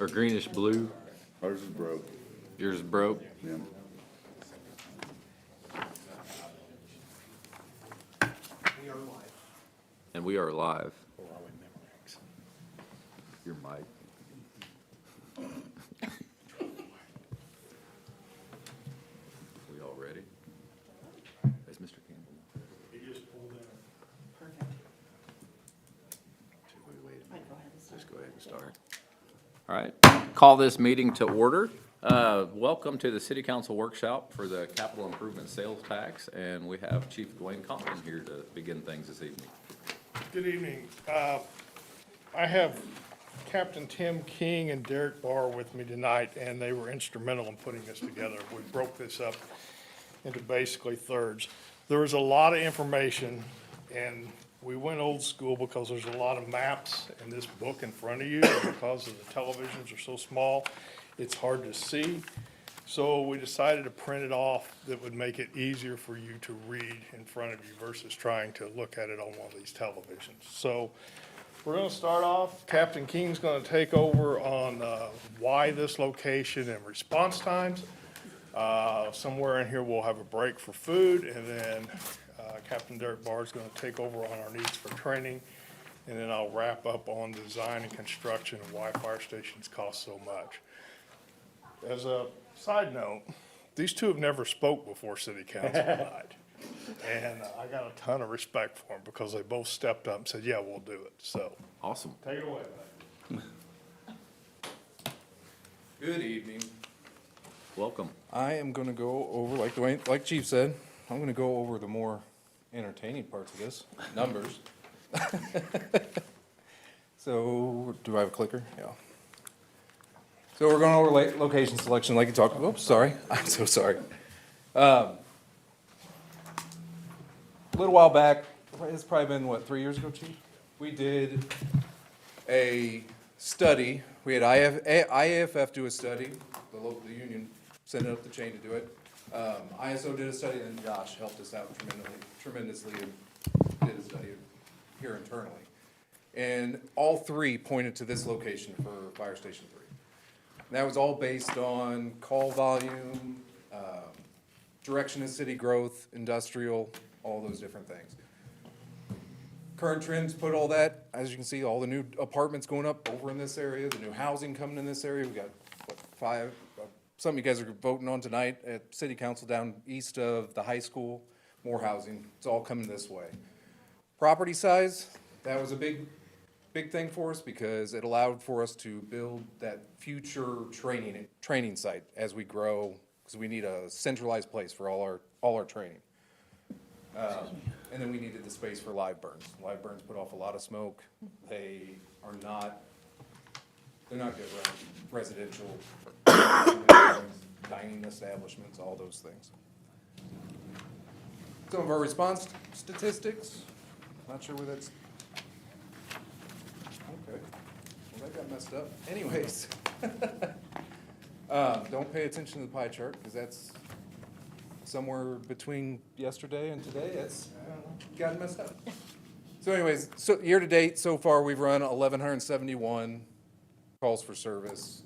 or greenish blue. Ours is broke. Yours is broke. Yeah. And we are live. Your mic. We all ready? Is Mr. Campbell? He just pulled in. Perfect. Should we wait a Right, minute? go ahead and start. Just go ahead and start. All right, call this meeting to order. Welcome to the City Council Workshop for the Capital Improvement Sales Tax, and we have Chief Dwayne Compton here to begin things this evening. Good evening. I have Captain Tim King and Derek Barr with me tonight, and they were instrumental in putting this together. We broke this up into basically thirds. There was a lot of information, and we went old school because there's a lot of maps in this book in front of you. Because of the televisions are so small, it's hard to see. So we decided to print it off that would make it easier for you to read in front of you versus trying to look at it on one of these televisions. So we're gonna start off. Captain King's gonna take over on why this location and response times. Somewhere in here, we'll have a break for food, and then Captain Derek Barr is gonna take over on our needs for training. And then I'll wrap up on design and construction and why fire stations cost so much. As a side note, these two have never spoke before city council tonight. And I got a ton of respect for them because they both stepped up and said, yeah, we'll do it. So Awesome. take it away, bud. Good evening. Welcome. I am gonna go over, like Chief said, I'm gonna go over the more entertaining parts of this, numbers. So, do I have a clicker? Yeah. So we're going over location selection like you talked about. Oops, sorry. I'm so sorry. A little while back, it's probably been, what, 3 years ago, Chief? We did a study. We had IAFF do a study, the union sent it up the chain to do it. ISO did a study, and Josh helped us out tremendously and did a study here internally. And all three pointed to this location for Fire Station 3. And that was all based on call volume, direction of city growth, industrial, all those different things. Current trends put all that, as you can see, all the new apartments going up over in this area, the new housing coming in this area. We got, what, 5, some of you guys are voting on tonight at city council down east of the high school, more housing. It's all coming this way. Property size, that was a big thing for us because it allowed for us to build that future training site as we grow, because we need a centralized place for all our training. And then we needed the space for live burns. Live burns put off a lot of smoke. They're not good around residential, dining establishments, all those things. Some of our response statistics, not sure where that's, okay, well, that got messed up. Anyways, don't pay attention to the pie chart, because that's somewhere between yesterday and today, it's gotten messed up. So anyways, so year-to-date, so far, we've run 1,171 calls for service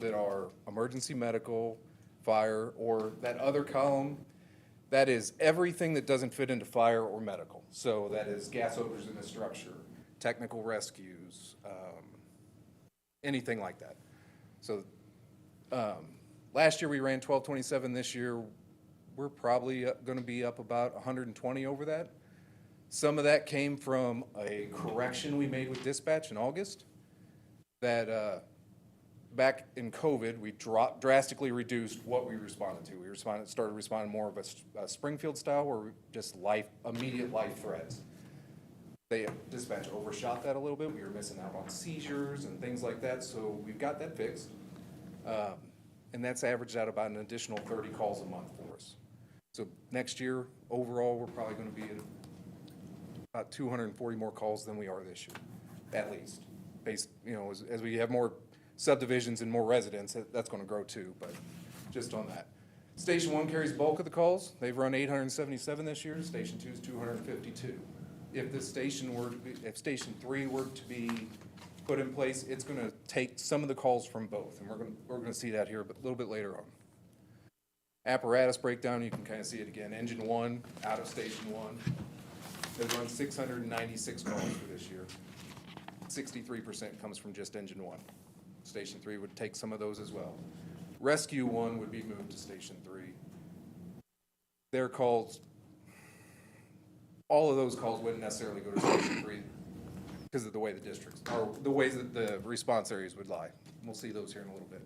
that are emergency medical, fire, or that other column, that is everything that doesn't fit into fire or medical. So that is gas odors in the structure, technical rescues, anything like that. So last year we ran 1,227. This year we're probably gonna be up about 120 over that. Some of that came from a correction we made with dispatch in August that back in COVID, we drastically reduced what we responded to. We started responding more of a Springfield style, where we just immediate life threats. They dispatch overshot that a little bit. We were missing out on seizures and things like that, so we've got that fixed. And that's averaged out about an additional 30 calls a month for us. So next year, overall, we're probably gonna be at about 240 more calls than we are this year, at least. Based, as we have more subdivisions and more residents, that's gonna grow too, but just on that. Station 1 carries bulk of the calls. They've run 877 this year. Station 2 is 252. If Station 3 were to be put in place, it's gonna take some of the calls from both, and we're gonna see that here a little bit later on. Apparatus breakdown, you can kind of see it again. Engine one, out of station one, has run 696 calls for this year. 63% comes from just engine one. Station three would take some of those as well. Rescue one would be moved to station three. Their calls, all of those calls wouldn't necessarily go to station three because of the way the districts, or the ways that the response areas would lie. We'll see those here in a little bit.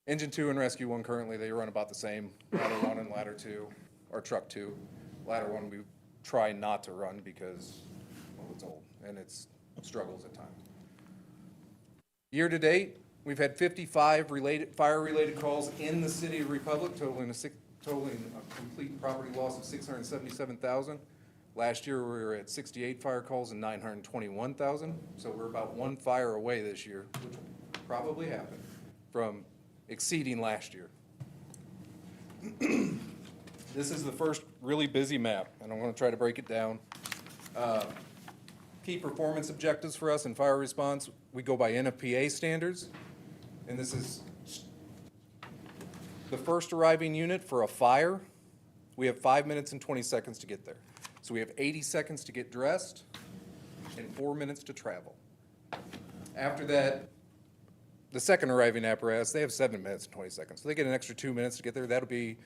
Engine two and rescue one currently, they run about the same. Ladder one and ladder two, or truck two. Ladder one we try not to run because, well, it's old and it's struggles at times. Year to date, we've had 55 fire-related calls in the city of Republic, totaling a complete property loss of $677,000. Last year, we were at 68 fire calls and $921,000. So we're about one fire away this year, which will probably happen, from exceeding last year. This is the first really busy map, and I'm gonna try to break it down. Key performance objectives for us in fire response, we go by NFPA standards, and this is the first arriving unit for a fire. We have 5 minutes and 20 seconds to get there. So we have 80 seconds to get dressed and 4 minutes to travel. After that, the second arriving apparatus, they have 7 minutes and 20 seconds. So they get an extra 2 minutes to get there. That'll be,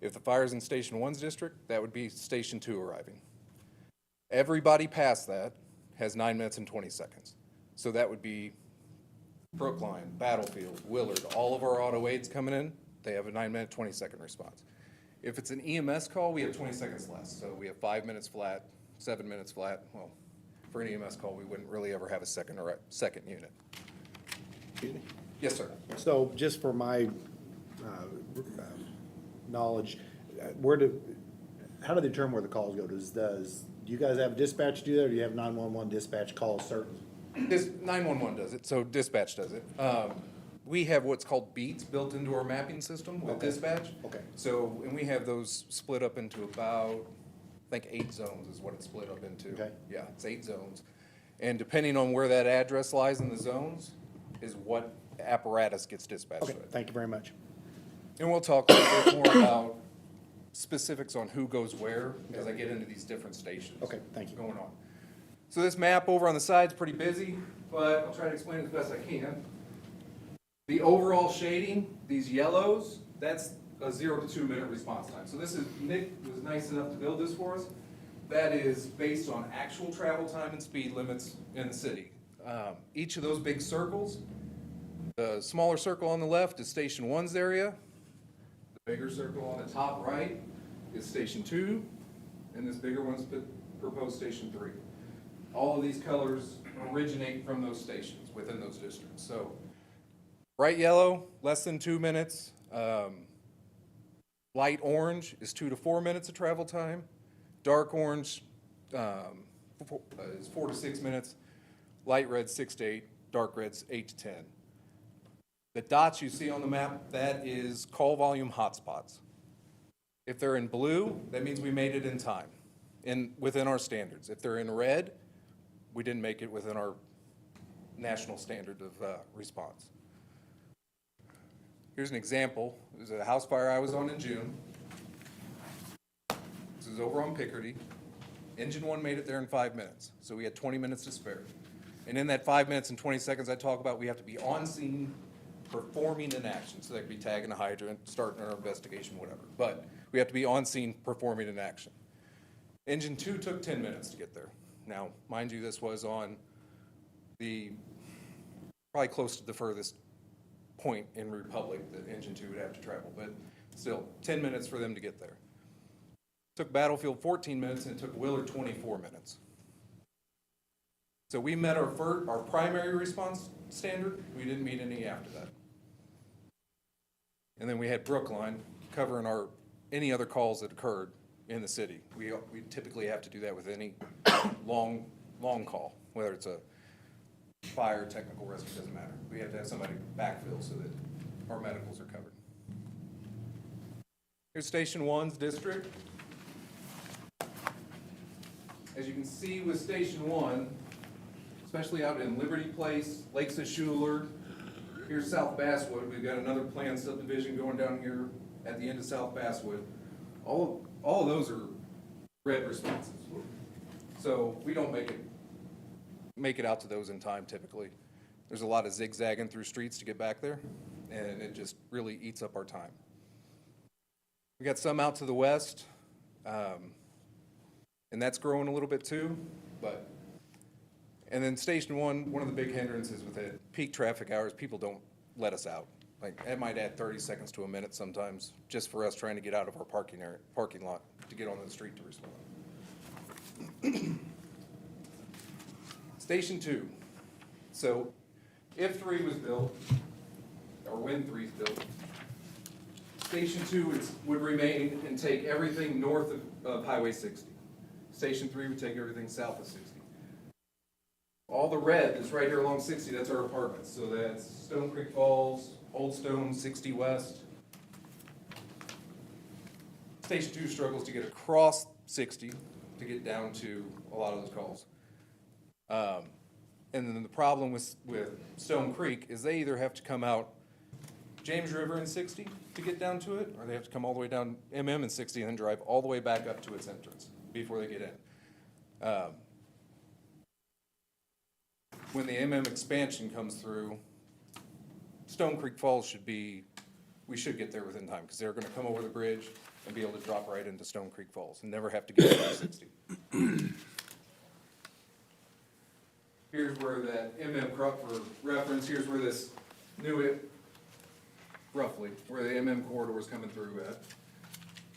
if the fire's in Station 1's district, that would be Station 2 arriving. Everybody past that has 9 minutes and 20 seconds. So that would be Brookline, Battlefield, Willard, all of our auto aids coming in, they have a 9-minute, 20-second response. If it's an EMS call, we have 20 seconds less. So we have 5 minutes flat, 7 minutes flat. Well, for an EMS call, we wouldn't really ever have a second unit. Excuse me? Yes, sir. So just for my knowledge, how do they determine where the calls go? Do you guys have dispatch do that, or do you have 911 dispatch calls certain? This 911 does it, so dispatch does it. We have what's called beats built into our mapping system with Okay. dispatch. Okay. So, and we have those split up into about, I think 8 zones is what it's split up into. Okay. Yeah, it's 8 zones. And depending on where that address lies in the zones is what apparatus gets dispatched Okay, with. thank you very much. And we'll talk a little bit more about specifics on who goes where as I get into these different stations. Okay, thank you. Going on. So this map over on the side is pretty busy, but I'll try to explain it as best I can. The overall shading, these yellows, that's a 0 to 2 minute response time. So this is, Nick was nice enough to build this for us. That is based on actual travel time and speed limits in the city. Each of those big circles, the smaller circle on the left is Station 1's area. The bigger circle on the top right is Station 2, and this bigger one's proposed Station 3. All of these colors originate from those stations within those districts. So bright yellow, less than 2 minutes. Light orange is 2 to 4 minutes of travel time. Dark orange is 4 to 6 minutes. Light red, 6 to 8. Dark red's 8 to 10. The dots you see on the map, that is call volume hotspots. If they're in blue, that means we made it in time, within our standards. If they're in red, we didn't make it within our national standard of response. Here's an example. This is a house fire I was on in June. This is over on Picardy. Engine 1 made it there in 5 minutes, so we had 20 minutes to spare. And in that 5 minutes and 20 seconds I talk about, we have to be on scene performing an action. So that could be tagging a hydrant, starting our investigation, whatever. But we have to be on scene performing an action. Engine 2 took 10 minutes to get there. Now, mind you, this was on the, probably close to the furthest point in Republic that Engine 2 would have to travel, but still, 10 minutes for them to get there. Took Battlefield 14 minutes, and it took Willard 24 minutes. So we met our primary response standard. We didn't meet any after that. And then we had Brookline covering any other calls that occurred in the city. We typically have to do that with any long call, whether it's a fire, technical rescue, doesn't matter. We have to have somebody backfill so that our medicals are covered. Here's Station 1's district. As you can see with Station 1, especially out in Liberty Place, Lakes of Schuler. Here's South Basswood, we've got another planned subdivision going down here at the end of South Basswood. All of those are red responses. So we don't make it out to those in time typically. There's a lot of zigzagging through streets to get back there, and it just really eats up our time. We got some out to the west, and that's growing a little bit too, and then Station 1, one of the big hindrances with it, peak traffic hours, people don't let us out. Like, it might add 30 seconds to a minute sometimes, just for us trying to get out of our parking lot to get onto the street to respond. Station 2. So, if 3 was built, or when 3 is built, Station 2 would remain and take everything north of Highway 60. Station 3 would take everything south of 60. All the red that's right here along 60, that's our apartments. So that's Stone Creek Falls, Old Stone, 60 West. Station 2 struggles to get across 60 to get down to a lot of those calls. And then the problem with Stone Creek is they either have to come out James River in 60 to get down to it, or they have to come all the way down MM in 60 and then drive all the way back up to its entrance before they get in. When the MM expansion comes through, Stone Creek Falls we should get there within time, because they're gonna come over the bridge and be able to drop right into Stone Creek Falls and never have to get over 60. Here's where that MM crop for reference, here's where this roughly, where the MM corridor is coming through at.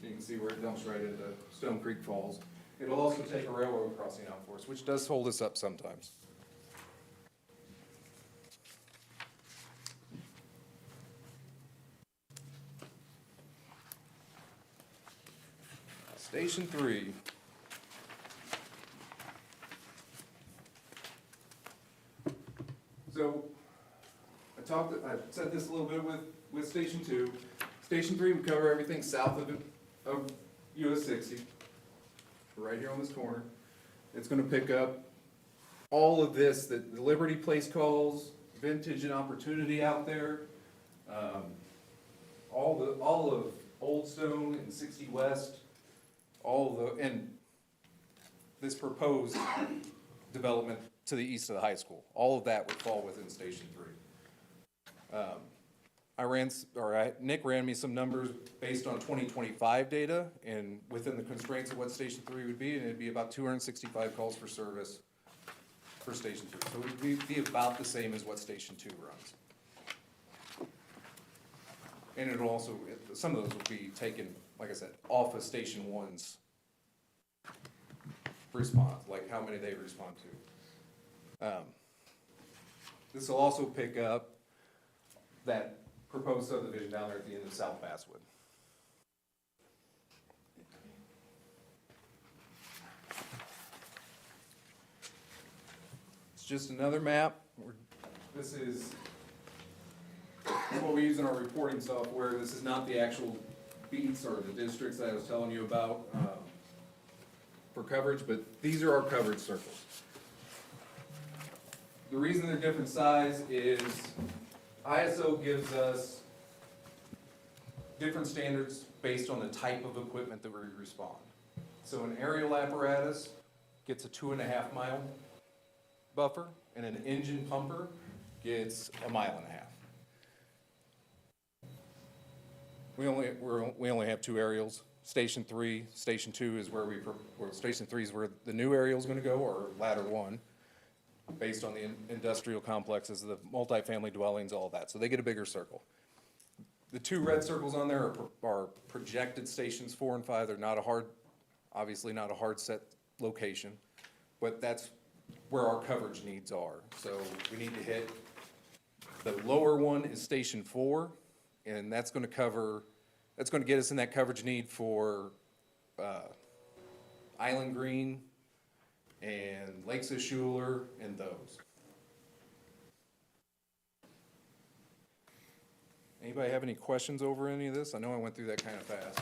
You can see where it dumps right into Stone Creek Falls. It'll also take a railroad crossing out for us, which does hold us up sometimes. Station 3. So, I said this a little bit with Station 2. Station 3 would cover everything south of US 60, right here on this corner. It's gonna pick up all of this, the Liberty Place calls, Vintage and Opportunity out there, all of Old Stone and 60 West, and this proposed development to the east of the high school. All of that would fall within Station 3. Nick ran me some numbers based on 2025 data, and within the constraints of what Station 3 would be, and it'd be about 265 calls for service for Station 3. So it would be about the same as what Station 2 runs. And it'll also, some of those will be taken, like I said, off of Station 1's response, like how many they respond to. This will also pick up that proposed subdivision down there at the end of South Basswood. It's just another map. This is what we use in our reporting software. This is not the actual beats or the districts that I was telling you about for coverage, but these are our coverage circles. The reason they're different size is ISO gives us different standards based on the type of equipment that we respond. So an aerial apparatus gets a 2.5 mile buffer, and an engine pumper gets 1.5 miles. We only have 2 aerials. Station 3, Station 2 is where Station 3 is where the new aerial is going to go, or ladder 1, based on the industrial complexes, the multifamily dwellings, all of that. So they get a bigger circle. The 2 red circles on there are projected stations 4 and 5. They're not obviously not a hard set location, but that's where our coverage needs are. So we need to hit, the lower one is Station 4, and that's gonna get us in that coverage need for Island Green and Lakes of Schuler and those. Anybody have any questions over any of this? I know I went through that kind of fast.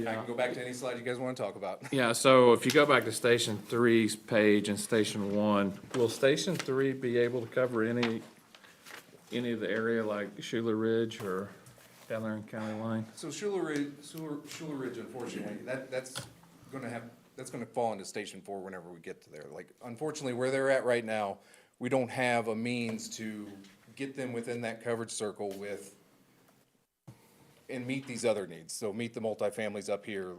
I can go back to any slide you guys want to talk about. Yeah, so if you go back to Station 3's page and Station 1, will Station 3 be able to cover any of the area like Schuler Ridge or down there in County Line? So Schuler Ridge, unfortunately, that's gonna fall into Station 4 whenever we get to there. Like, unfortunately, where they're at right now, we don't have a means to get them within that coverage circle and meet these other needs. So meet the multifamilies up here.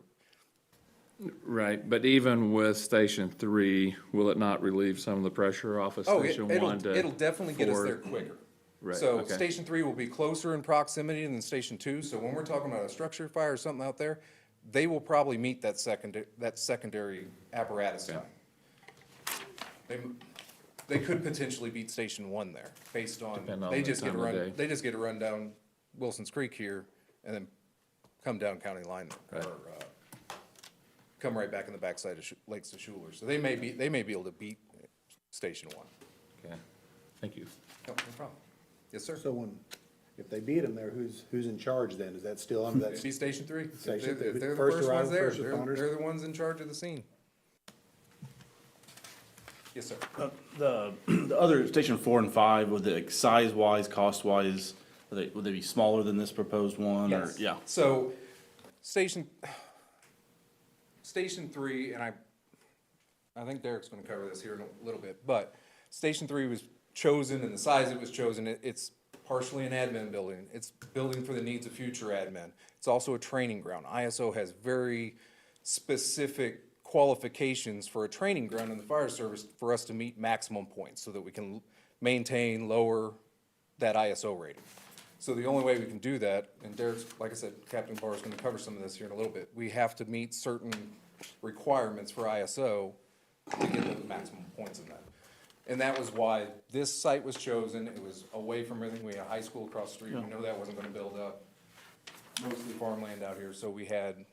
Right, but even with Station 3, will it not relieve some of the pressure off of Oh, Station 1 to? it'll definitely get us forward? there quicker. Right, So okay. Station 3 will be closer in proximity than Station 2, so when we're talking about a structure fire or something out there, they will probably meet that secondary apparatus time. They could potentially beat Station 1 there, based on, Depending on they the just get time to of run, day. they just get to run down Wilson's Creek here, and then come down County Line, or, come right back in the backside of Lakes of Schuler. So they may be able to beat Station 1. Okay, thank you. No problem. Yes, sir. So if they beat them there, who's in charge then? Is that still under It'd be that? Station 3. If Station they're three. the First first ones arrival, there, first responders? they're the ones in charge of the scene. Yes, sir. The other, Station 4 and 5, would the size-wise, cost-wise, would they be smaller than this proposed one, or, Yes. yeah? So, Station 3, and I think Derek's gonna cover this here in a little bit, but Station 3 was chosen, and the size it was chosen, it's partially an admin building. It's building for the needs of future admin. It's also a training ground. ISO has very specific qualifications for a training ground in the fire service for us to meet maximum points, so that we can maintain, lower that ISO rating. So the only way we can do that, and Derek's, like I said, Captain Barr is gonna cover some of this here in a little bit, we have to meet certain requirements for ISO to get the maximum points in that. And that was why this site was chosen. It was away from everything. We had a high school across the street. We know that wasn't gonna build up. Mostly farmland out here, so we had,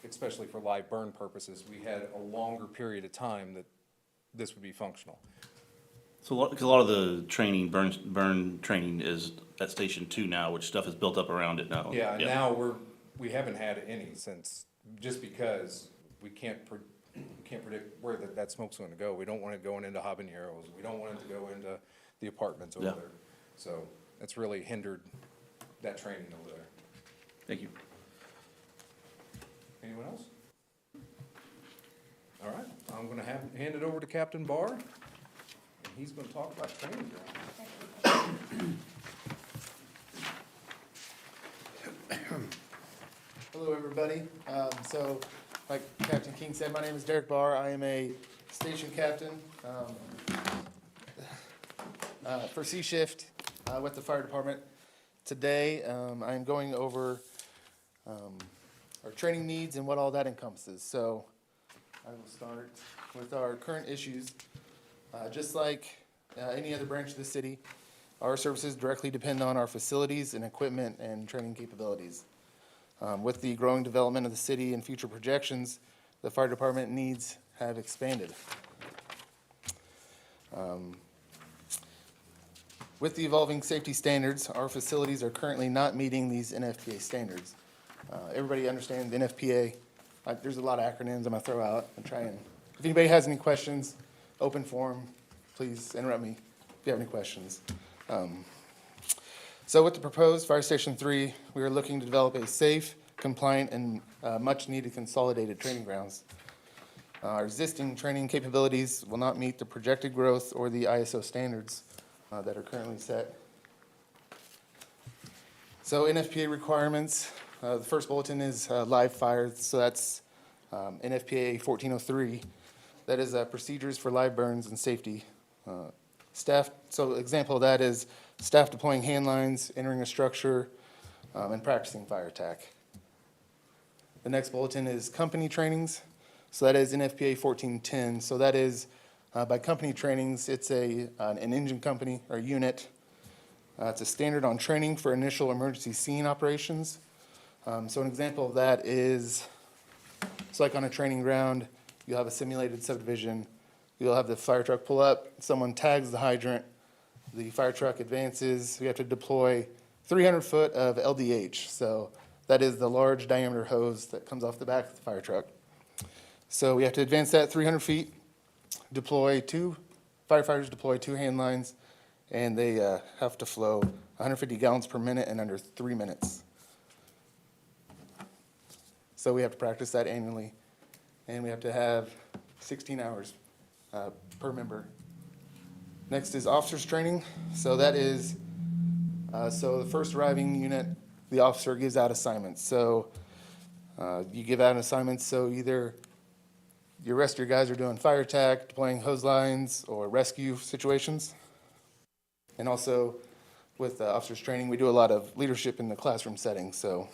especially for live burn purposes, we had a longer period of time that this would be functional. So, because a lot of the training, burn training is at Station 2 now, which stuff is built up around it now. Yeah, and now we haven't had any since, just because we can't predict where that smoke's gonna go. We don't want it going into habaneros. We don't want it to go into the apartments over Yeah. there. So that's really hindered that training over there. Thank you. Anyone else? All right, I'm gonna hand it over to Captain Barr, and he's gonna talk about training ground. Hello, everybody. So, like Captain King said, my name is Derek Barr. I am a station captain for C Shift with the fire department. Today, I am going over our training needs and what all that encompasses. So, I will start with our current issues. Just like any other branch of the city, our services directly depend on our facilities and equipment and training capabilities. With the growing development of the city and future projections, the fire department needs have expanded. With the evolving safety standards, our facilities are currently not meeting these NFPA standards. Everybody understands the NFPA. There's a lot of acronyms I'm gonna throw out and try and, if anybody has any questions, open forum, please interrupt me if you have any questions. So with the proposed Fire Station 3, we are looking to develop a safe, compliant, and much-needed consolidated training grounds. Our existing training capabilities will not meet the projected growth or the ISO standards that are currently set. So NFPA requirements, the first bulletin is live fire, so that's NFPA 1403. That is procedures for live burns and safety. Staff, so example of that is staff deploying hand lines, entering a structure, and practicing fire attack. The next bulletin is company trainings. So that is NFPA 1410. So that is, by company trainings, it's an engine company or unit. It's a standard on training for initial emergency scene operations. So an example of that is, it's like on a training ground, you'll have a simulated subdivision. You'll have the fire truck pull up, someone tags the hydrant, the fire truck advances, we have to deploy 300 foot of LDH. So That is the large diameter hose that comes off the back of the fire truck. So we have to advance that 300 feet, firefighters deploy 2 hand lines, and they have to flow 150 gallons per minute in under 3 minutes. So we have to practice that annually, and we have to have 16 hours per member. Next is officers training. So that is, so the first arriving unit, the officer gives out assignments. So you give out assignments, so either the rest of your guys are doing fire attack, deploying hose lines, or rescue situations. And also with officers training, we do a lot of leadership in the classroom setting, so.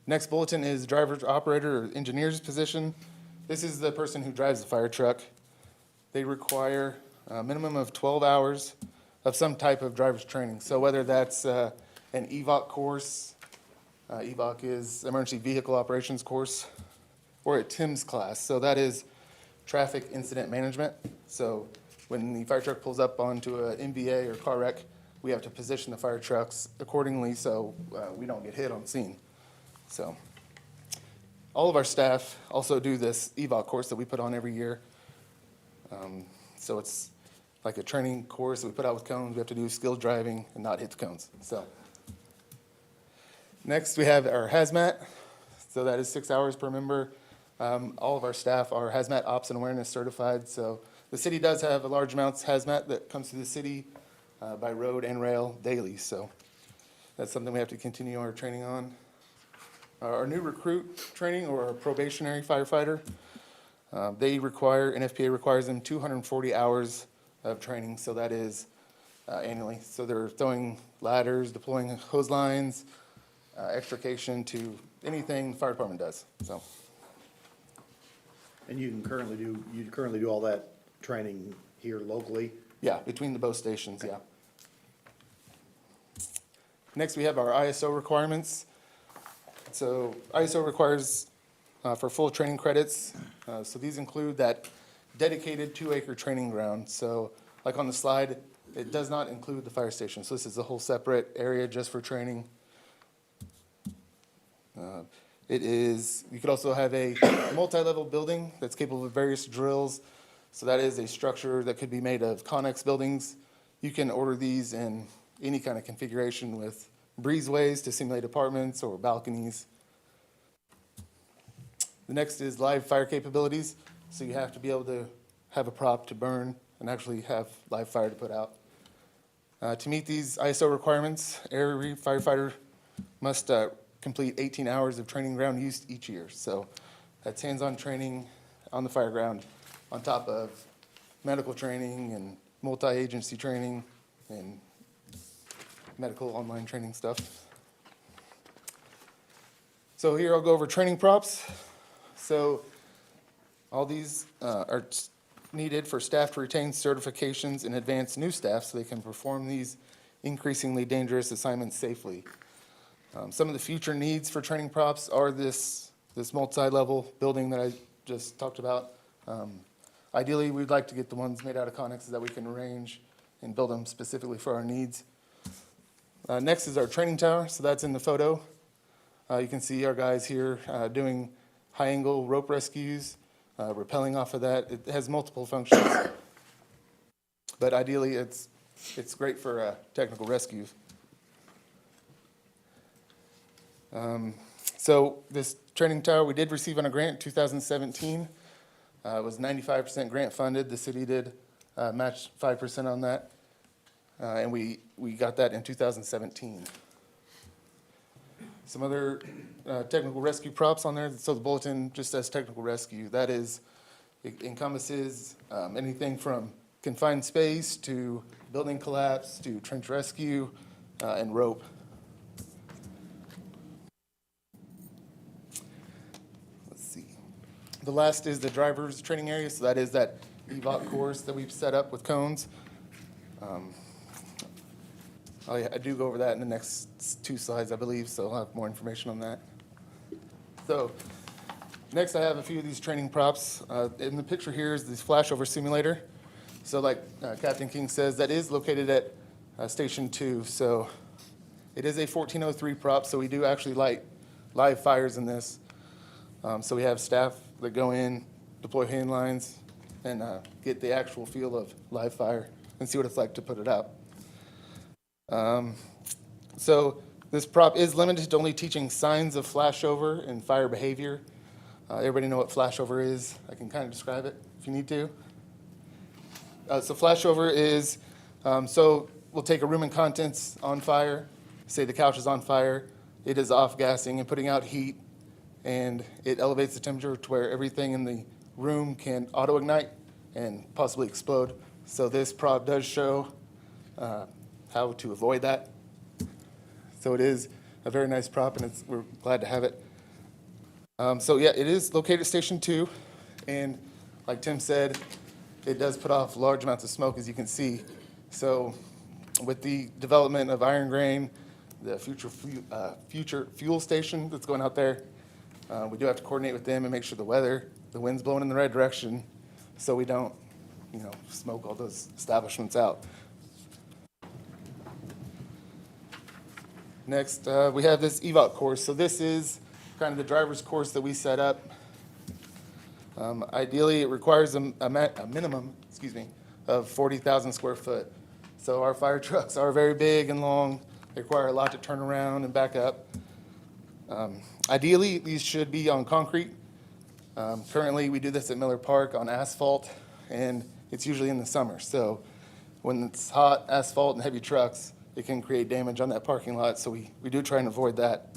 Next bulletin is driver, operator, or engineer's position. This is the person who drives the fire truck. They require a minimum of 12 hours of some type of driver's training. So whether that's an EVOC course, EVOC is Emergency Vehicle Operations course, or a TIMS class. So that is Traffic Incident Management. So when the fire truck pulls up onto an MVA or car wreck, we have to position the fire trucks accordingly so we don't get hit on scene. So all of our staff also do this EVOC course that we put on every year. So it's like a training course that we put out with cones. We have to do skilled driving and not hit the cones. So next we have our hazmat. So that is 6 hours per member. All of our staff are hazmat ops and awareness certified. So the city does have a large amounts of hazmat that comes to the city by road and rail daily. So that's something we have to continue our training on. Our new recruit training, or our probationary firefighter, NFPA requires them 240 hours of training, so that is annually. So they're throwing ladders, deploying hose lines, extrication to anything the fire department does, so. And you currently do all that training here locally? Yeah, between the both stations, yeah. Next, we have our ISO requirements. So ISO requires for full training credits, so these include that dedicated 2-acre training ground. So like on the slide, it does not include the fire station. So this is a whole separate area just for training. You could also have a multi-level building that's capable of various drills. So that is a structure that could be made of Connex buildings. You can order these in any kind of configuration with breezeways to simulate apartments or balconies. The next is live fire capabilities. So you have to be able to have a prop to burn and actually have live fire to put out. To meet these ISO requirements, every firefighter must complete 18 hours of training ground use each year. So that's hands-on training on the fire ground on top of medical training and multi-agency training and medical online training stuff. So here I'll go over training props. So all these are needed for staff to retain certifications and advance new staff so they can perform these increasingly dangerous assignments safely. Some of the future needs for training props are this multi-level building that I just talked about. Ideally, we'd like to get the ones made out of connexes that we can arrange and build them specifically for our needs. Next is our training tower, so that's in the photo. You can see our guys here doing high-angle rope rescues, rappelling off of that. It has multiple functions, but ideally it's great for technical rescue. So this training tower we did receive on a grant in 2017. It was 95% grant funded. The city did match 5% on that. And we got that in 2017. Some other technical rescue props on there. So the bulletin just says technical rescue. That is, it encompasses anything from confined space to building collapse to trench rescue and rope. Let's see. The last is the driver's training area. So that is that EVOC course that we've set up with cones. I do go over that in the next 2 slides, I believe, so I'll have more information on that. So next I have a few of these training props. In the picture here is this flashover simulator. So like Captain King says, that is located at Station 2. So It is a 1403 prop, so we do actually light live fires in this. So we have staff that go in, deploy hand lines, and get the actual feel of live fire and see what it's like to put it out. So this prop is limited to only teaching signs of flashover and fire behavior. Everybody know what flashover is? I can kind of describe it if you need to. So flashover is, so we'll take a room and contents on fire, say the couch is on fire, it is off-gassing and putting out heat, and it elevates the temperature to where everything in the room can auto-ignite and possibly explode. So this prop does show how to avoid that. So it is a very nice prop, and we're glad to have it. So yeah, it is located at Station 2, and like Tim said, it does put off large amounts of smoke, as you can see. So with the development of Iron Grain, the future fuel station that's going out there, we do have to coordinate with them and make sure the wind's blowing in the right direction, so we don't, smoke all those establishments out. Next, we have this EVOC course. So this is kind of the driver's course that we set up. Ideally, it requires a minimum, of 40,000 square foot. So our fire trucks are very big and long. They require a lot to turn around and back up. Ideally, these should be on concrete. Currently, we do this at Miller Park on asphalt, and it's usually in the summer. So when it's hot, asphalt, and heavy trucks, it can create damage on that parking lot. So we do try and avoid that.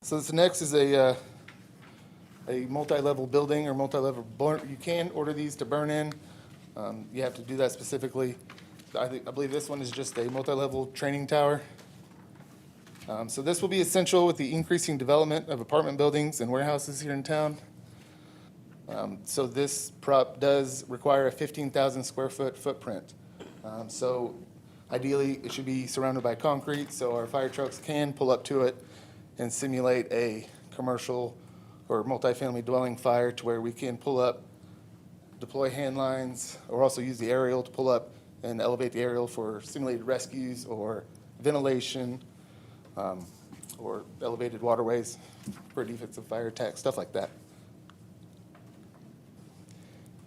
So this next is a multi-level building or multi-level burn. You can order these to burn in. You have to do that specifically. I believe this one is just a multi-level training tower. So this will be essential with the increasing development of apartment buildings and warehouses here in town. So this prop does require a 15,000 square foot footprint. So ideally, it should be surrounded by concrete, so our fire trucks can pull up to it and simulate a commercial or multifamily dwelling fire to where we can pull up, deploy hand lines, or also use the aerial to pull up and elevate the aerial for simulated rescues or ventilation, or elevated waterways for defensive fire attacks, stuff like that.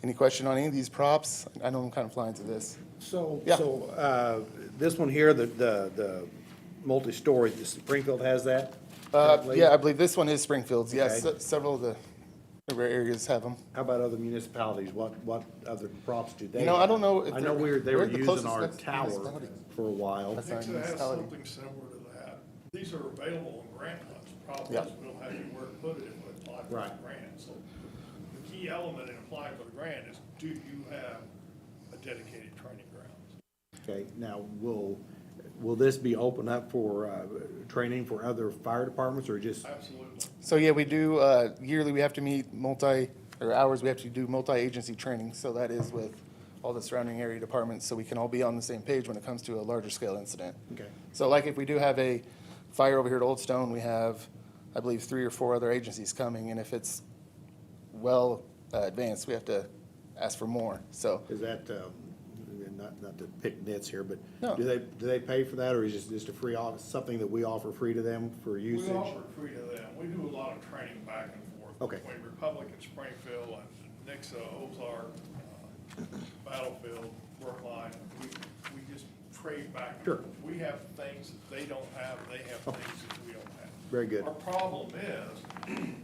Any question on any of these props? I know I'm kind of flying through this. Yeah. This one here, the multi-story, the Springfield has that? currently? Yeah, I believe this one is Springfield's. Yes, Okay. several of the areas have them. How about other municipalities? What other props do they? I don't know if I know they're- they were we're the using closest our next tower municipality. for a while. That's our Nixon has municipality. something similar to that. These are available in grant funds. Problem Yeah. is, we don't have anywhere to put it if we apply for Right. the grant. So the key element in applying for the grant is, do you have a dedicated training grounds? Okay, now, will this be open up for, training for other fire departments or just? Absolutely. So yeah, we do, yearly, we have to meet hours, we have to do multi-agency training. So that is with all the surrounding area departments, so we can all be on the same page when it comes to a larger scale incident. Okay. So like if we do have a fire over here at Old Stone, we have, I believe, 3 or 4 other agencies coming, and if it's well advanced, we have to ask for more, so. Is that, not to pick nits here, but No. do they pay for that, or is it just a free, something that we offer free to them for usage? We offer it free to them. We do a lot of training back and forth. Okay. Between Republic and Springfield and Nixa, Ozark, Battlefield, Brookline. We just trade back. and Sure. forth. We have things that they don't have, they have things that we don't have. Very good. Our problem is,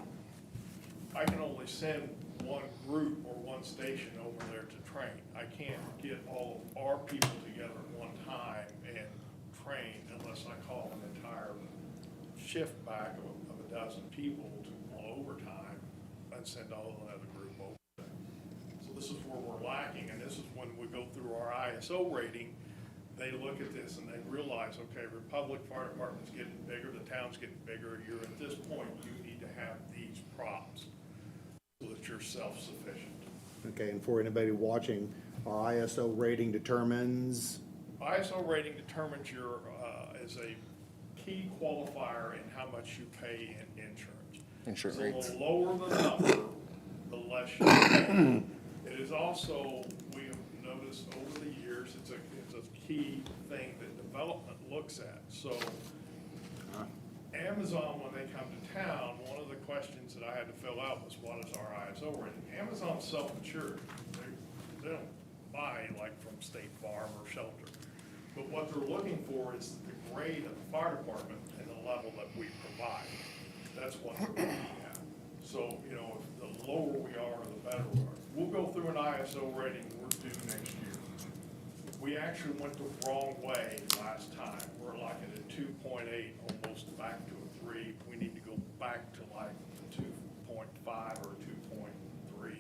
I can only send one group or one station over there to train. I can't get all of our people together at one time and train unless I call an entire shift back of a dozen people to on overtime and send all another group over there. So this is where we're lacking, and this is when we go through our ISO rating, they look at this and they realize, okay, Republic Fire Department's getting bigger, the town's getting bigger, you're at this point, you need to have these props so that you're self-sufficient. Okay, and for anybody watching, our ISO rating determines, ISO rating determines your, is a key qualifier in how much you pay in insurance. Insurance So rates. the lower the number, the less you pay. It is also, we have noticed noticed over the years, it's a key thing that development looks at. So Amazon, when they come to town, one of the questions that I had to fill out was, what is our ISO rating? Amazon's self-insured. They don't buy like from State Farm or Shelter. But what they're looking for is the grade of the fire department and the level that we provide. That's what they're looking at. So, you know, if the lower we are, the better we are. We'll go through an ISO rating we're due next year. We actually went the wrong way last time. We're like at a 2.8, almost back to a 3. We need to go back to like the 2.5 or 2.3.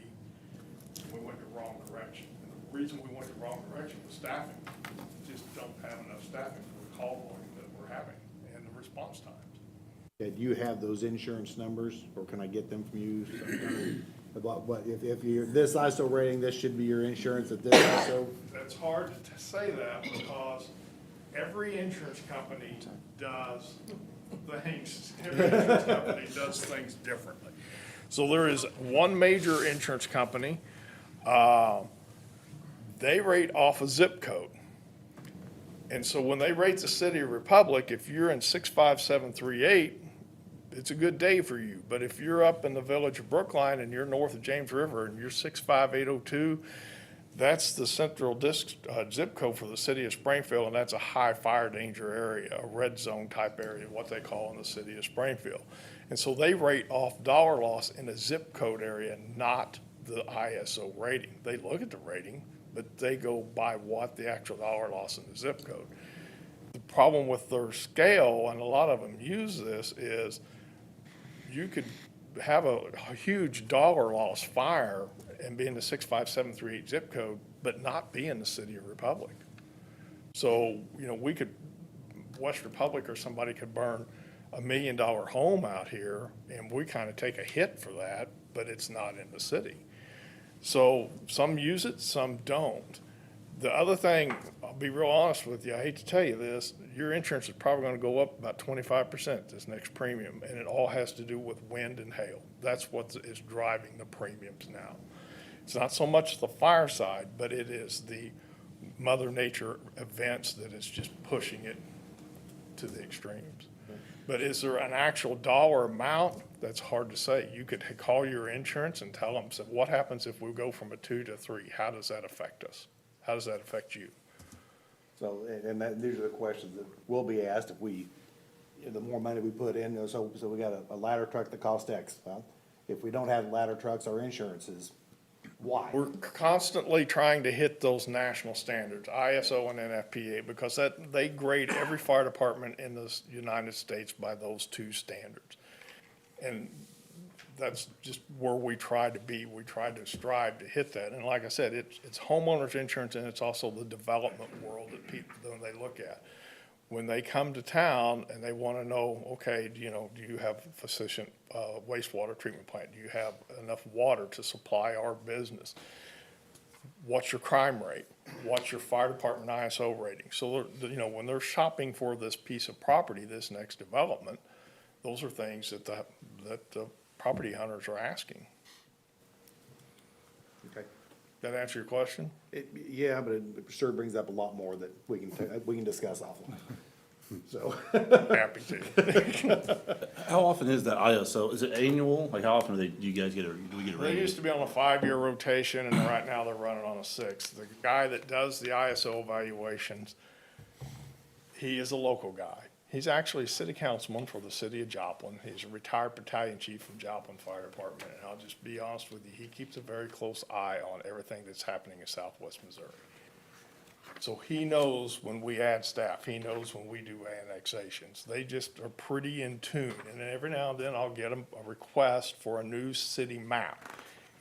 We went the wrong direction. And the reason we went the wrong direction was staffing. We just don't have enough staffing for the call volume that we're having and the response times. Okay, do you have those insurance numbers, or can I get them from you sometime? About what, if you're, this ISO rating, this should be your insurance at this ISO? It's hard to say that because every insurance company does things differently. So there is one major insurance company, they rate off a zip code. And so when they rate the City of Republic, if you're in 65738, it's a good day for you. But if you're up in the village of Brookline and you're north of James River and you're 65802, that's the central zip code for the city of Springfield, and that's a high fire danger area, a red zone type area, what they call in the city of Springfield. And so they rate off dollar loss in a zip code area, not the ISO rating. They look at the rating, but they go by what the actual dollar loss in the zip code. The problem with their scale, and a lot of them use this, is you could have a huge dollar loss fire and be in the 65738 zip code, but not be in the City of Republic. So, you know, West Republic or somebody could burn $1 million home out here, and we kind of take a hit for that, but it's not in the city. So some use it, some don't. The other thing, I'll be real honest with you, I hate to tell you this, your insurance is probably gonna go up about 25% this next premium, and it all has to do with wind and hail. That's what is driving the premiums now. It's not so much the fire side, but it is the Mother Nature events that is just pushing it to the extremes. But is there an actual dollar amount? That's hard to say. You could call your insurance and tell them, so what happens if we go from a 2 to 3? How does that affect us? How does that affect you? So, and that, these are the questions that will be asked if we, the more money we put in, so we got a ladder truck that costs X. Well, if we don't have ladder trucks, our insurance is Y. We're constantly trying to hit those national standards, ISO and NFPA, because they grade every fire department in the United States by those two standards. And that's just where we try to be. We try to strive to hit that. And like I said, it's homeowners insurance, and it's also the development world that people, when they look at. When they come to town and they want to know, okay, do you have sufficient wastewater treatment plant? Do you have enough water to supply our business? What's your crime rate? What's your fire department ISO rating? So, when they're shopping for this piece of property, this next development, those are things that the property hunters are asking. Okay. That answer your question? Yeah, but it sure brings up a lot more that we can discuss offline. So, Happy to. How often is that ISO? Is it annual? Like how often do you guys do we get a They raise? used to be on a 5-year rotation, and right now they're running on a 6. The guy that does the ISO evaluations, he is a local guy. He's actually a city councilman for the city of Joplin. He's a retired battalion chief from Joplin Fire Department, and I'll just be honest with you, he keeps a very close eye on everything that's happening in southwest Missouri. So he knows when we add staff, he knows when we do annexations. They just are pretty in tune, and then every now and then I'll get them a request for a new city map.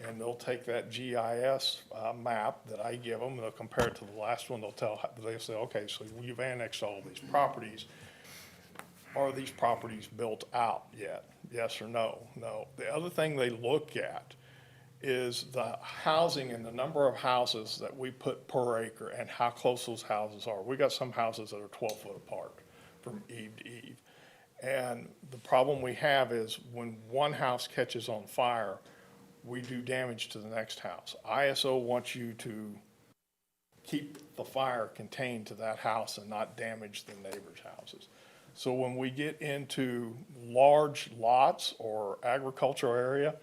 And they'll take that GIS map that I give them, and they'll compare it to the last one. They'll say, okay, so you've annexed all these properties. Are these properties built out yet? Yes or no? No. The other thing they look at is the housing and the number of houses that we put per acre and how close those houses are. We got some houses that are 12 foot apart from eave to eave. And the problem we have is when one house catches on fire, we do damage to the next house. ISO wants you to keep the fire contained to that house and not damage the neighbors' houses. So when we get into large lots or agricultural area,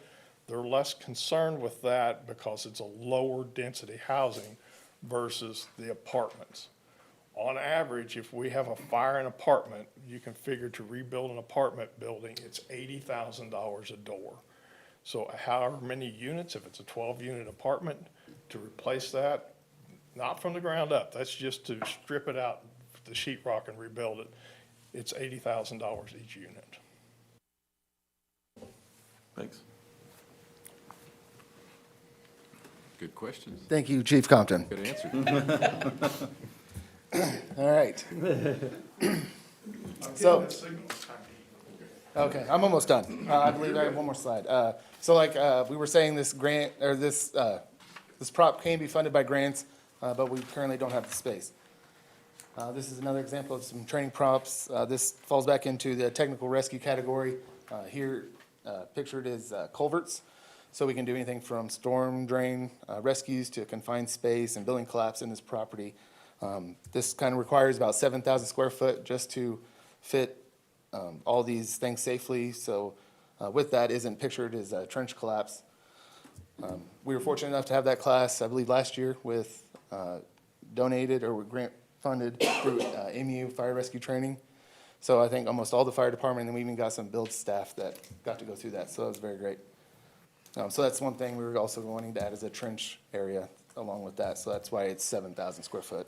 they're less concerned with that because it's a lower density housing versus the apartments. On average, if we have a fire in an apartment, you can figure to rebuild an apartment building, it's $80,000 a door. So however many units, if it's a 12-unit apartment, to replace that, not from the ground up, that's just to strip it out, the sheetrock and rebuild it, it's $80,000 each unit. Thanks. Good questions. Thank you, Chief Compton. Good answer. All right. So, okay, I'm almost done. I believe I have one more slide. So like, we were saying, this grant, or this prop can be funded by grants, but we currently don't have the space. This is another example of some training props. This falls back into the technical rescue category. Here, pictured is culverts. So we can do anything from storm drain rescues to confined space and building collapse in this property. This kind of requires about 7,000 square foot just to fit all these things safely. So with that isn't pictured as a trench collapse. We were fortunate enough to have that class, I believe, last year with donated or grant funded through MU Fire Rescue Training. So I think almost all the fire department, and we even got some build staff that got to go through that. So that was very great. So that's one thing we were also wanting to add as a trench area along with that. So that's why it's 7,000 square foot.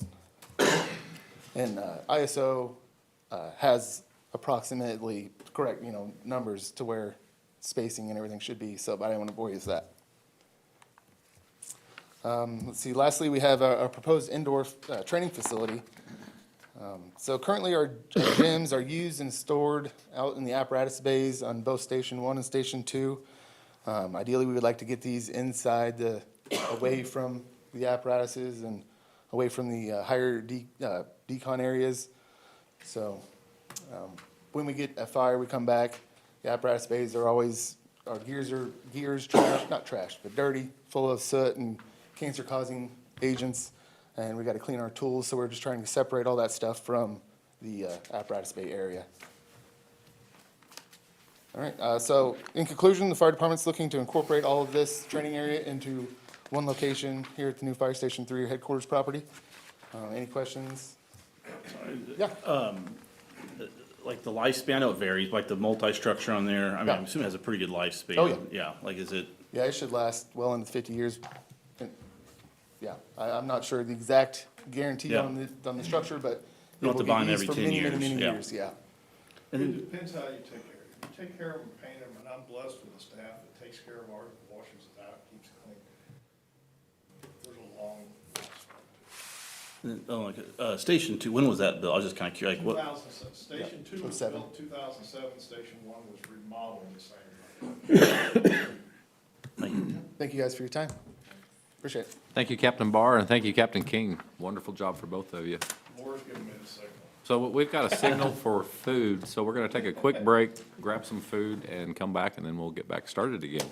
And ISO has approximately correct, numbers to where spacing and everything should be. So, but I don't want to bore you with that. Let's see, lastly, we have a proposed indoor training facility. So currently our gyms are used and stored out in the apparatus bays on both Station 1 and Station 2. Ideally, we would like to get these inside away from the apparatuses and away from the higher decon areas. So when we get a fire, we come back, the apparatus bays are always, our gears trash, not trash, but dirty, full of soot and cancer-causing agents, and we got to clean our tools, so we're just trying to separate all that stuff from the apparatus bay area. All right, so in conclusion, the fire department's looking to incorporate all of this training area into one location here at the new Fire Station 3 headquarters property. Any questions? Yeah, Like the lifespan, I know it varies, like the multi-structure on there, I mean, I'm Yeah. assuming it has a pretty good lifespan. Oh, yeah. Yeah, like is it, yeah, it should last well into 50 years. Yeah, I'm not sure the exact guarantee Yeah. on the structure, but You it don't have will to buy be them used every for 10 many, many, years, many yeah. years, yeah. It depends how you take care of it. You take care of them, paint them, and I'm blessed with a staff that takes care of ours, washes it out, keeps it clean. There's a long lifespan. like, Station 2, when was that built? I was just kind of curious, like what, 2007, Station 2 was 07. built 2007, Station 1 was remodeled the same year. Thank you guys for your time. Appreciate it. Thank you, Captain Barr, and thank you, Captain King. Wonderful job for both of you. Moore's giving me the signal. So we've got a signal for food, so we're gonna take a quick break, grab some food, and come back, and then we'll get back started again.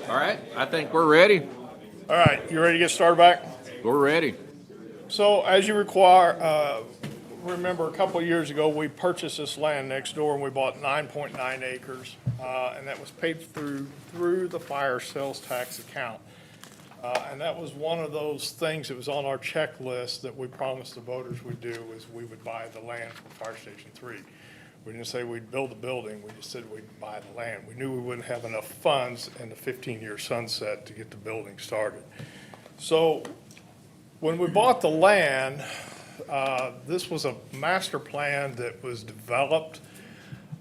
All right, I think we're ready. All right, you ready to get started back? We're ready. So as you remember a couple of years ago, we purchased this land next door and we bought 9.9 acres. And that was paid through the fire sales tax account. And that was one of those things that was on our checklist that we promised the voters we'd do, is we would buy the land for Fire Station 3. We didn't say we'd build the building, we just said we'd buy the land. We knew we wouldn't have enough funds in the 15-year sunset to get the building started. So when we bought the land, this was a master plan that was developed.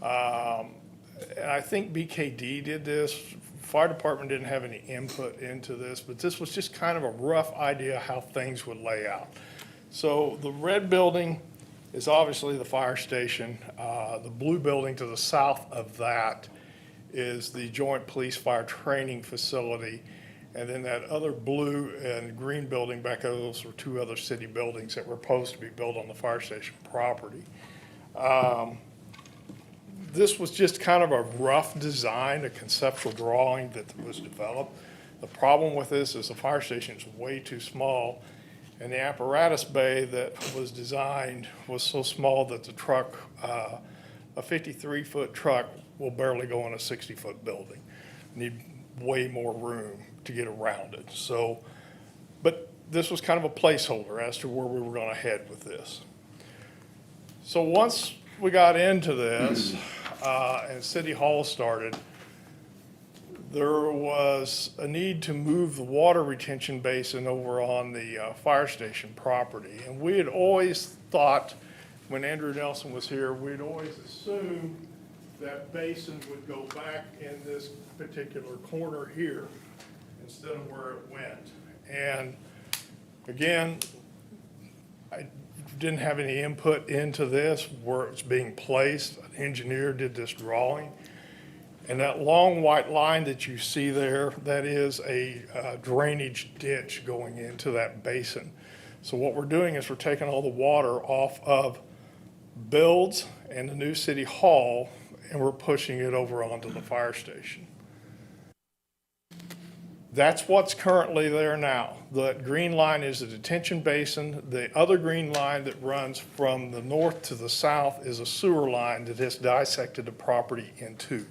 And I think BKD did this. Fire department didn't have any input into this, but this was just kind of a rough idea how things would lay out. So the red building is obviously the fire station. The blue building to the south of that is the Joint Police Fire Training Facility. And then that other blue and green building back there, those were two other city buildings that were supposed to be built on the fire station property. This was just kind of a rough design, a conceptual drawing that was developed. The problem with this is the fire station is way too small, and the apparatus bay that was designed was so small that the truck, a 53-foot truck will barely go in a 60-foot building. Need way more room to get around it. So, but this was kind of a placeholder as to where we were going to head with this. So once we got into this and City Hall started, there was a need to move the water retention basin over on the fire station property. And we had always thought, when Andrew Nelson was here, we'd always assumed that basin would go back in this particular corner here instead of where it went. And again, I didn't have any input into this, where it's being placed. An engineer did this drawing. And that long white line that you see there, that is a drainage ditch going into that basin. So what we're doing is we're taking all the water off of Builds and the new City Hall, and we're pushing it over onto the fire station. That's what's currently there now. The green line is a detention basin. The other green line that runs from the north to the south is a sewer line that has dissected the property in two.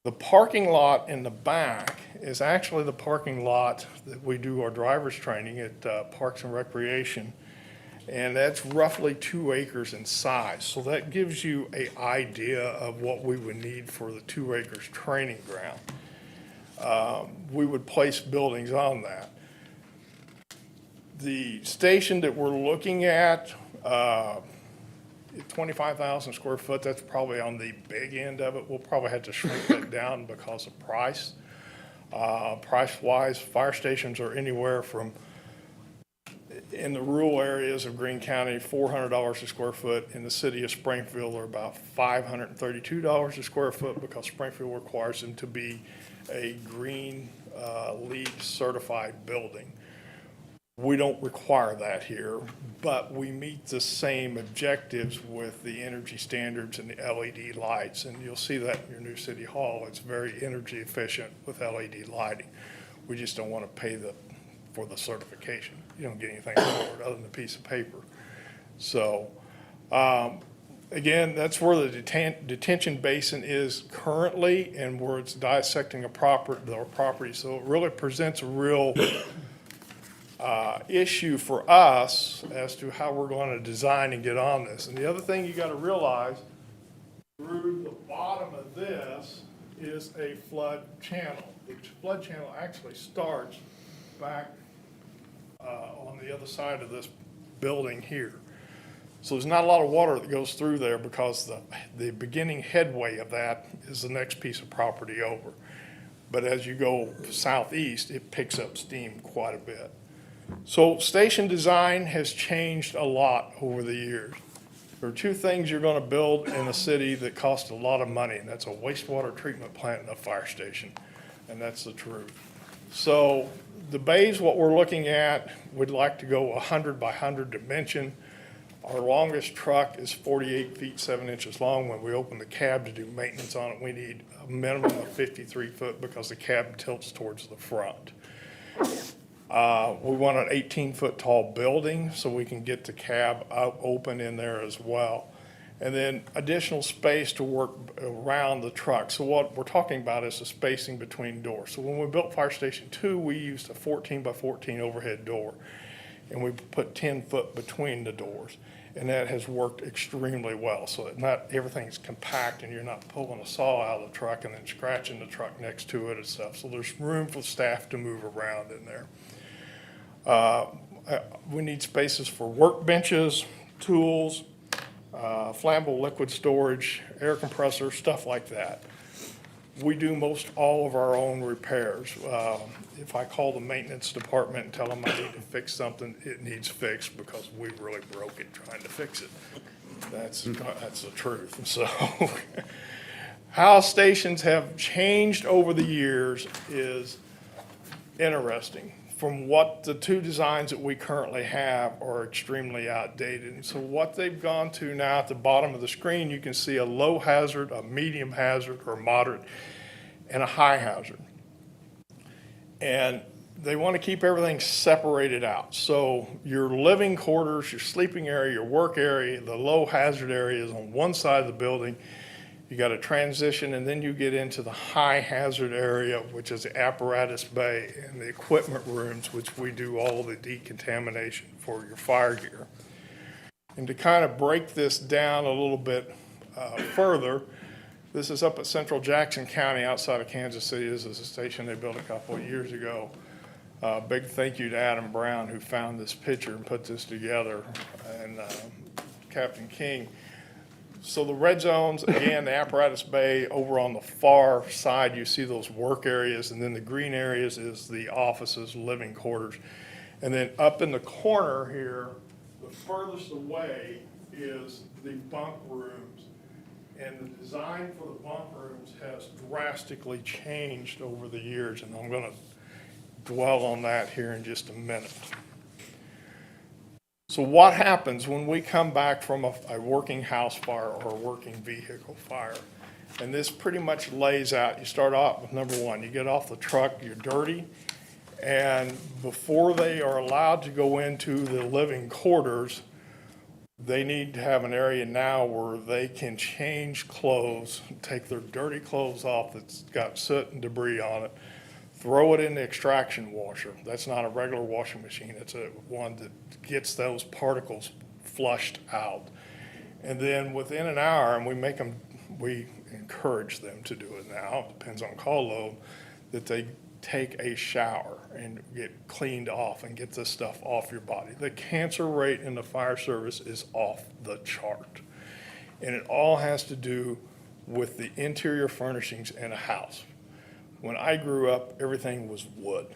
The parking lot in the back is actually the parking lot that we do our driver's training at Parks and Recreation. And that's roughly 2 acres in size. So that gives you an idea of what we would need for the 2 acres training ground. We would place buildings on that. The station that we're looking at, 25,000 square foot, that's probably on the big end of it. We'll probably have to shrink that down because of price. Price-wise, fire stations are anywhere from, in the rural areas of Greene County, $400 a square foot. In the city of Springfield, they're about $532 a square foot because Springfield requires them to be a green LEED certified building. We don't require that here, but we meet the same objectives with the energy standards and the LED lights. And you'll see that in your new City Hall. It's very energy efficient with LED lighting. We just don't want to pay for the certification. You don't get anything for it other than a piece of paper. So, again, that's where the detention basin is currently and where it's dissecting the property. So it really presents a real issue for us as to how we're going to design and get on this. And the other thing you got to realize, through the bottom of this is a flood channel. The flood channel actually starts back on the other side of this building here. So there's not a lot of water that goes through there because the beginning headway of that is the next piece of property over. But as you go southeast, it picks up steam quite a bit. So station design has changed a lot over the years. There are two things you're gonna build in a city that cost a lot of money, and that's a wastewater treatment plant and a fire station. And that's the truth. So the bays, what we're looking at, we'd like to go 100 by 100 dimension. Our longest truck is 48 feet, 7 inches long. When we open the cab to do maintenance on it, we need a minimum of 53 foot because the cab tilts towards the front. We want an 18-foot tall building so we can get the cab out, open in there as well. And then additional space to work around the truck. So what we're talking about is the spacing between doors. So when we built Fire Station 2, we used a 14 by 14 overhead door. And we put 10 foot between the doors. And that has worked extremely well. So that not everything's compact and you're not pulling a saw out of the truck and then scratching the truck next to it and stuff. So there's room for staff to move around in there. We need spaces for workbenches, tools, flammable liquid storage, air compressor, stuff like that. We do most all of our own repairs. If I call the maintenance department and tell them I need to fix something, it needs fixed because we really broke it trying to fix it. That's the truth. And so how stations have changed over the years is interesting. From what the two designs that we currently have are extremely outdated. And so what they've gone to now at the bottom of the screen, you can see a low hazard, a medium hazard, or moderate, and a high hazard. And they want to keep everything separated out. So your living quarters, your sleeping area, your work area, the low hazard area is on one side of the building. You got a transition, and then you get into the high hazard area, which is the apparatus bay and the equipment rooms, which we do all the decontamination for your fire gear. And to kind of break this down a little bit further, this is up at Central Jackson County outside of Kansas City. This is a station they built a couple of years ago. Big thank you to Adam Brown who found this picture and put this together, and Captain King. So the red zones, again, the apparatus bay over on the far side, you see those work areas, and then the green areas is the offices, living quarters. And then up in the corner here, the furthest away is the bunk rooms. And the design for the bunk rooms has drastically changed over the years, and I'm gonna dwell on that here in just a minute. So what happens when we come back from a working house fire or a working vehicle fire? And this pretty much lays out, you start off with number one, you get off the truck, you're dirty, and before they are allowed to go into the living quarters, they need to have an area now where they can change clothes, take their dirty clothes off that's got soot and debris on it, throw it in the extraction washer. That's not a regular washing machine. It's a one that gets those particles flushed out. And then within an hour, and we encourage them to do it now, it depends on call load, that they take a shower and get cleaned off and get this stuff off your body. The cancer rate in the fire service is off the chart. And it all has to do with the interior furnishings in a house. When I grew up, everything was wood.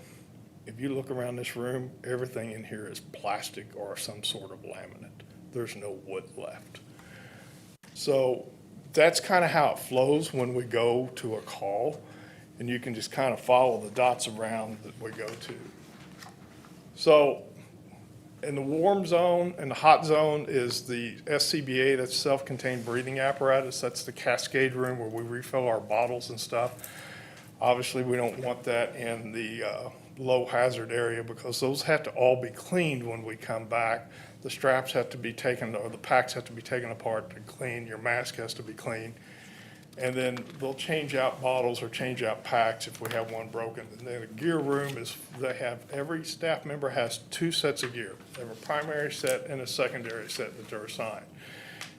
If you look around this room, everything in here is plastic or some sort of laminate. There's no wood left. So that's kind of how it flows when we go to a call, and you can just kind of follow the dots around that we go to. So in the warm zone and the hot zone is the SCBA, that's self-contained breathing apparatus. That's the cascade room where we refill our bottles and stuff. Obviously, we don't want that in the low hazard area because those have to all be cleaned when we come back. The straps have to be taken, or the packs have to be taken apart to clean. Your mask has to be cleaned. And then they'll change out bottles or change out packs if we have one broken. And then the gear room is, every staff member has 2 sets of gear. They have a primary set and a secondary set that they're assigned.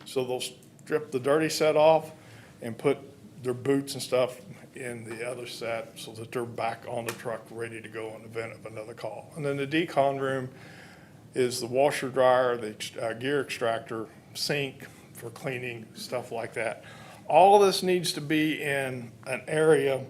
So they'll strip the dirty set off and put their boots and stuff in the other set so that they're back on the truck ready to go in the event of another call. And then the decon room is the washer dryer, the gear extractor, sink for cleaning, stuff like that. All of this needs to be in an area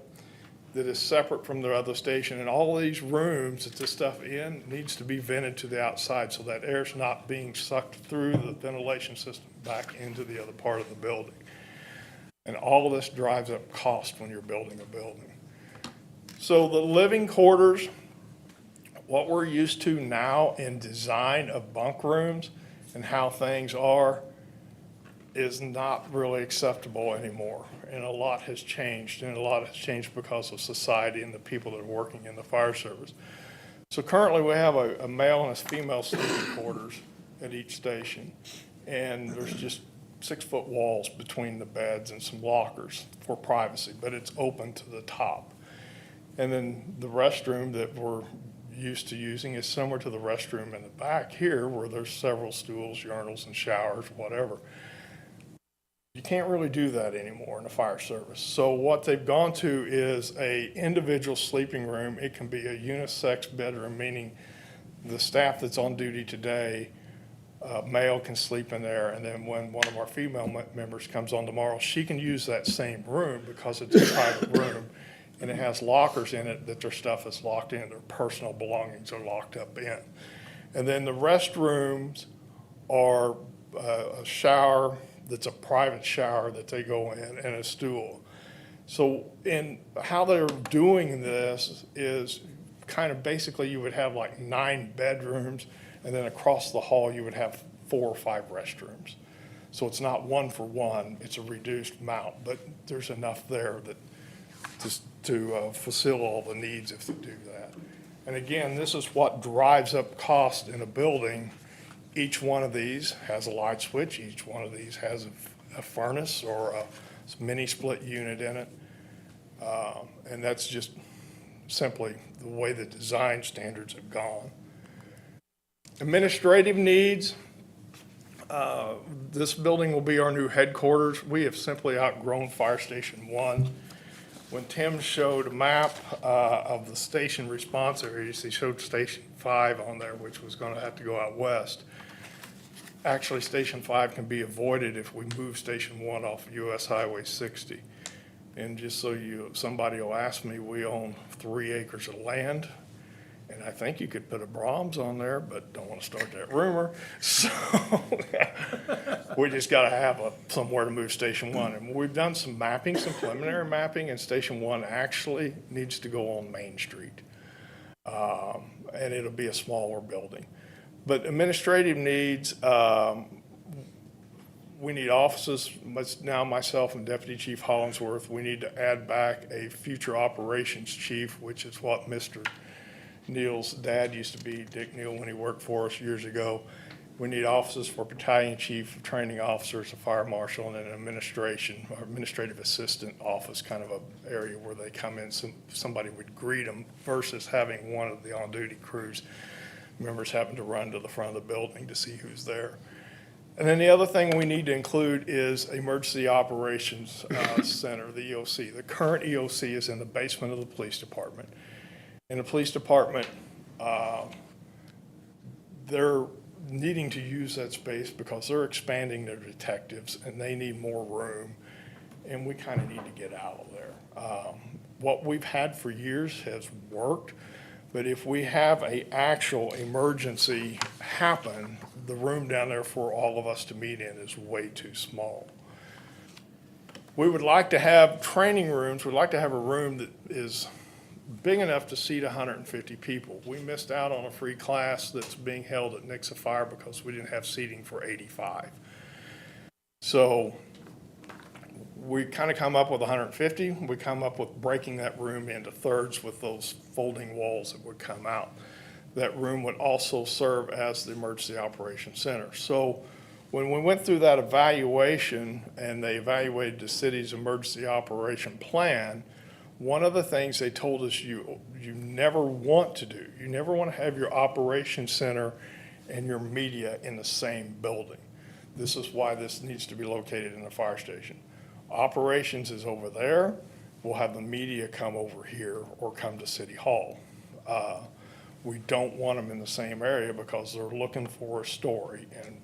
that is separate from the other station, and all of these rooms that this stuff in needs to be vented to the outside, so that air's not being sucked through the ventilation system back into the other part of the building. And all of this drives up cost when you're building a building. So the living quarters, what we're used to now in design of bunk rooms and how things are, is not really acceptable anymore. And a lot has changed, and a lot has changed because of society and the people that are working in the fire service. So currently, we have a male and a female sleeping quarters at each station. And there's just 6-foot walls between the beds and some lockers for privacy, but it's open to the top. And then the restroom that we're used to using is similar to the restroom in the back here, where there's several stools, urinals, and showers, whatever. You can't really do that anymore in the fire service. So what they've gone to is a individual sleeping room. It can be a unisex bedroom, meaning the staff that's on duty today, male can sleep in there, and then when one of our female members comes on tomorrow, she can use that same room because it's a private room, and it has lockers in it that their stuff is locked in, their personal belongings are locked up in. And then the restrooms are a shower that's a private shower that they go in, and a stool. So in how they're doing this is kind of basically you would have like 9 bedrooms, and then across the hall you would have 4 or 5 restrooms. So it's not 1 for 1, it's a reduced amount, but there's enough there that to fulfill all the needs if they do that. And again, this is what drives up cost in a building. Each one of these has a light switch. Each one of these has a furnace or a mini split unit in it. And that's just simply the way the design standards have gone. Administrative needs. This building will be our new headquarters. We have simply outgrown Fire Station 1. When Tim showed a map of the station response areas, he showed Station 5 on there, which was going to have to go out west. Actually, Station 5 can be avoided if we move Station 1 off US Highway 60. And just so somebody will ask me, we own 3 acres of land, and I think you could put a Brahms on there, but don't want to start that rumor. So we just got to have somewhere to move Station 1. And we've done some mapping, some preliminary mapping, and Station 1 actually needs to go on Main Street. And it'll be a smaller building. But administrative needs, we need offices. Now myself and Deputy Chief Hollingsworth, we need to add back a future operations chief, which is what Mr. Neal's dad used to be, Dick Neal, when he worked for us years ago. We need offices for battalion chief, training officers, a fire marshal, and an administration or administrative assistant office, kind of a area where they come in, somebody would greet them versus having one of the on-duty crews members having to run to the front of the building to see who's there. And then the other thing we need to include is Emergency Operations Center, the EOC. The current EOC is in the basement of the police department. In the police department, they're needing to use that space because they're expanding their detectives and they need more room, and we kind of need to get out of there. What we've had for years has worked, but if we have an actual emergency happen, the room down there for all of us to meet in is way too small. We would like to have training rooms. We'd like to have a room that is big enough to seat 150 people. We missed out on a free class that's being held at Nixa Fire because we didn't have seating for 85. So we kind of come up with 150. We come up with breaking that room into thirds with those folding walls that would come out. That room would also serve as the Emergency Operations Center. So when we went through that evaluation and they evaluated the city's emergency operation plan, one of the things they told us you never want to do, you never want to have your operations center and your media in the same building. This is why this needs to be located in the fire station. Operations is over there. We'll have the media come over here or come to City Hall. We don't want them in the same area because they're looking for a story. And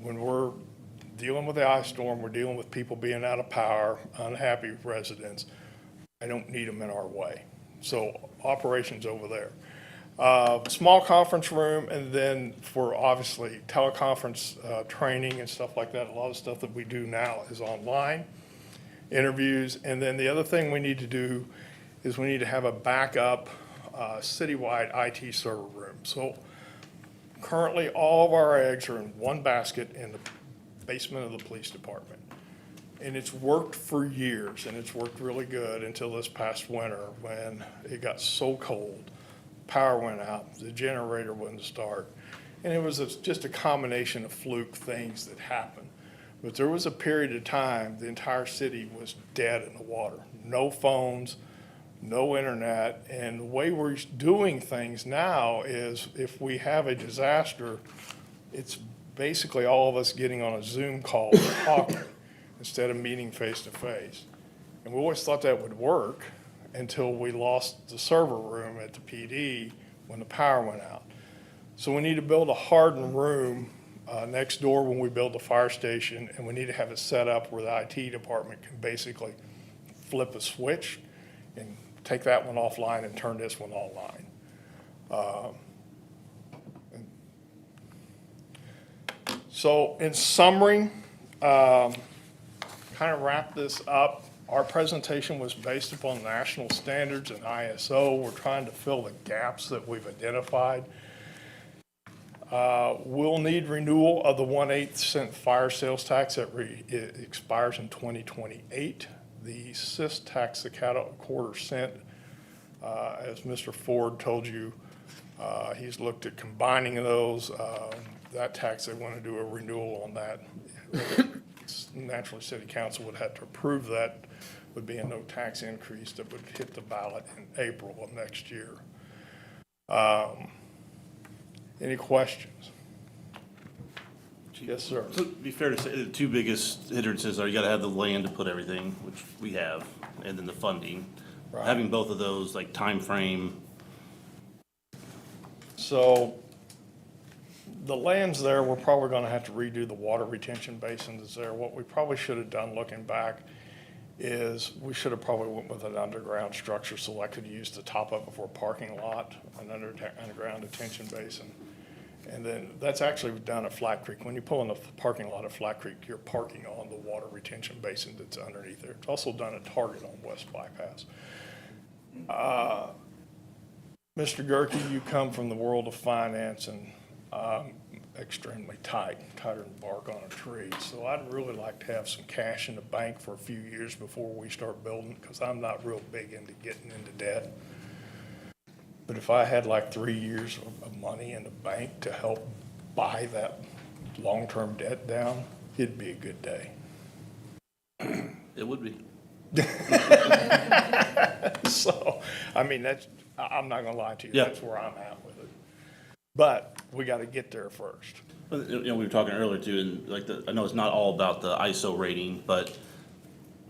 when we're dealing with the ice storm, we're dealing with people being out of power, unhappy residents. I don't need them in our way. So operations over there. Small conference room, and then for obviously teleconference training and stuff like that, a lot of stuff that we do now is online, interviews. And then the other thing we need to do is we need to have a backup citywide IT server room. So currently, all of our eggs are in one basket in the basement of the police department. And it's worked for years, and it's worked really good until this past winter when it got so cold. Power went out, the generator wouldn't start. And it was just a combination of fluke things that happened. But there was a period of time, the entire city was dead in the water. No phones, no internet. And the way we're doing things now is if we have a disaster, it's basically all of us getting on a Zoom call and talking instead of meeting face to face. And we always thought that would work until we lost the server room at the PD when the power went out. So we need to build a hardened room next door when we build the fire station, and we need to have it set up where the IT department can basically flip a switch and take that one offline and turn this one online. So in summary, kind of wrap this up. Our presentation was based upon national standards and ISO. We're trying to fill the gaps that we've identified. We'll need renewal of the 1/8 cent fire sales tax that it expires in 2028. The SIS tax, the cattle quarter cent, as Mr. Ford told you, he's looked at combining those. That tax, they want to do a renewal on that. Naturally, City Council would have to approve that, would be a no tax increase that would hit the ballot in April of next year. Any questions? Yes, sir. So it'd be fair to say the two biggest hindrances are you gotta have the land to put everything, which we have, and then the funding. Right. Having both of those, like time frame. So the land's there, we're probably gonna have to redo the water retention basin that's there. What we probably should have done looking back is we should have probably went with an underground structure selected to use the top of it for a parking lot, an underground detention basin. And then that's actually done at Flat Creek. When you pull in the parking lot at Flat Creek, you're parking on the water retention basin that's underneath there. It's also done at Target on West Bypass. Mr. Gerke, you come from the world of finance and extremely tight, tighter than bark on a tree. So I'd really like to have some cash in the bank for a few years before we start building, because I'm not real big into getting into debt. But if I had like 3 years of money in the bank to help buy that long-term debt down, it'd be a good day. It would be. So, I mean, I'm not gonna lie to you, Yeah. that's where I'm at with it. But we gotta get there first. But, you know, we were talking earlier too, and like I know it's not all about the ISO rating, but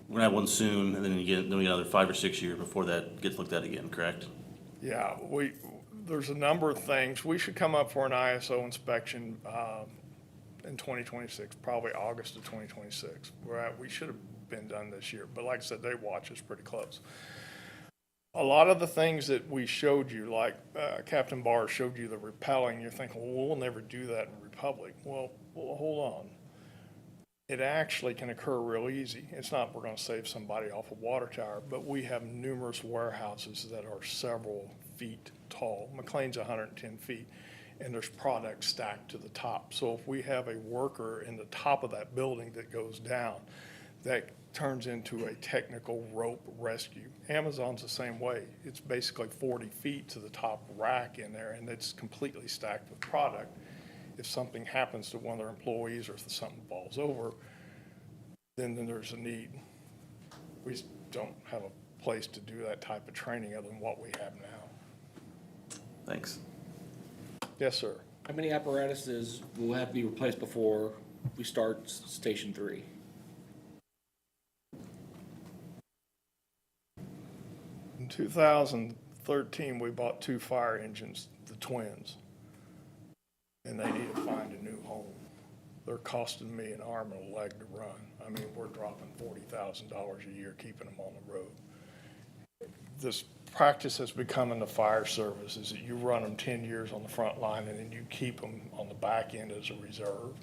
we're gonna have one soon, and then we get another 5 or 6 years before that gets looked at again, correct? Yeah, there's a number of things. We should come up for an ISO inspection in 2026, probably August of 2026. We should have been done this year, but like I said, they watch us pretty close. A lot of the things that we showed you, like Captain Barr showed you the repelling, you're thinking, well, we'll never do that in Republic. Well, hold on. It actually can occur real easy. It's not we're going to save somebody off a water tower, but we have numerous warehouses that are several feet tall. McLean's 110 feet, and there's products stacked to the top. So if we have a worker in the top of that building that goes down, that turns into a technical rope rescue. Amazon's the same way. It's basically 40 feet to the top rack in there, and it's completely stacked with product. If something happens to one of their employees or if something falls over, then there's a need. We just don't have a place to do that type of training other than what we have now. Thanks. Yes, sir. How many apparatuses will have to be replaced before we start Station 3? In 2013, we bought 2 fire engines, the twins, and they need to find a new home. They're costing me an arm and a leg to run. I mean, we're dropping $40,000 a year keeping them on the road. this practice has become in the fire service is that you run them 10 years on the front line and then you keep them on the back end as a reserve.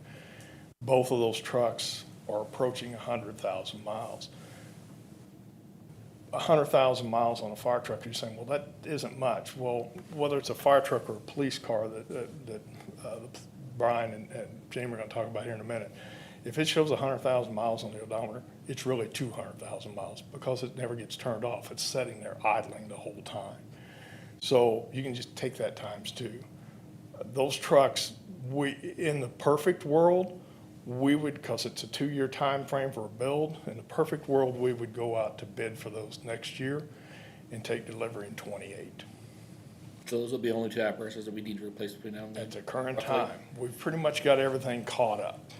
Both of those trucks are approaching 100,000 miles. 100,000 miles on a fire truck, you're saying, well, that isn't much. Well, whether it's a fire truck or a police car that Brian and Jamie are gonna talk about here in a minute, if it shows 100,000 miles on the odometer, it's really 200,000 miles because it never gets turned off. It's sitting there idling the whole time. So you can just take that times two. Those trucks, in the perfect world, we would, because it's a 2-year time frame for a build, in the perfect world, we would go out to bid for those next year and take delivery in 28. So those will be the only two apparatus that we need to replace between now and then. At the current time, we've pretty much got everything caught up.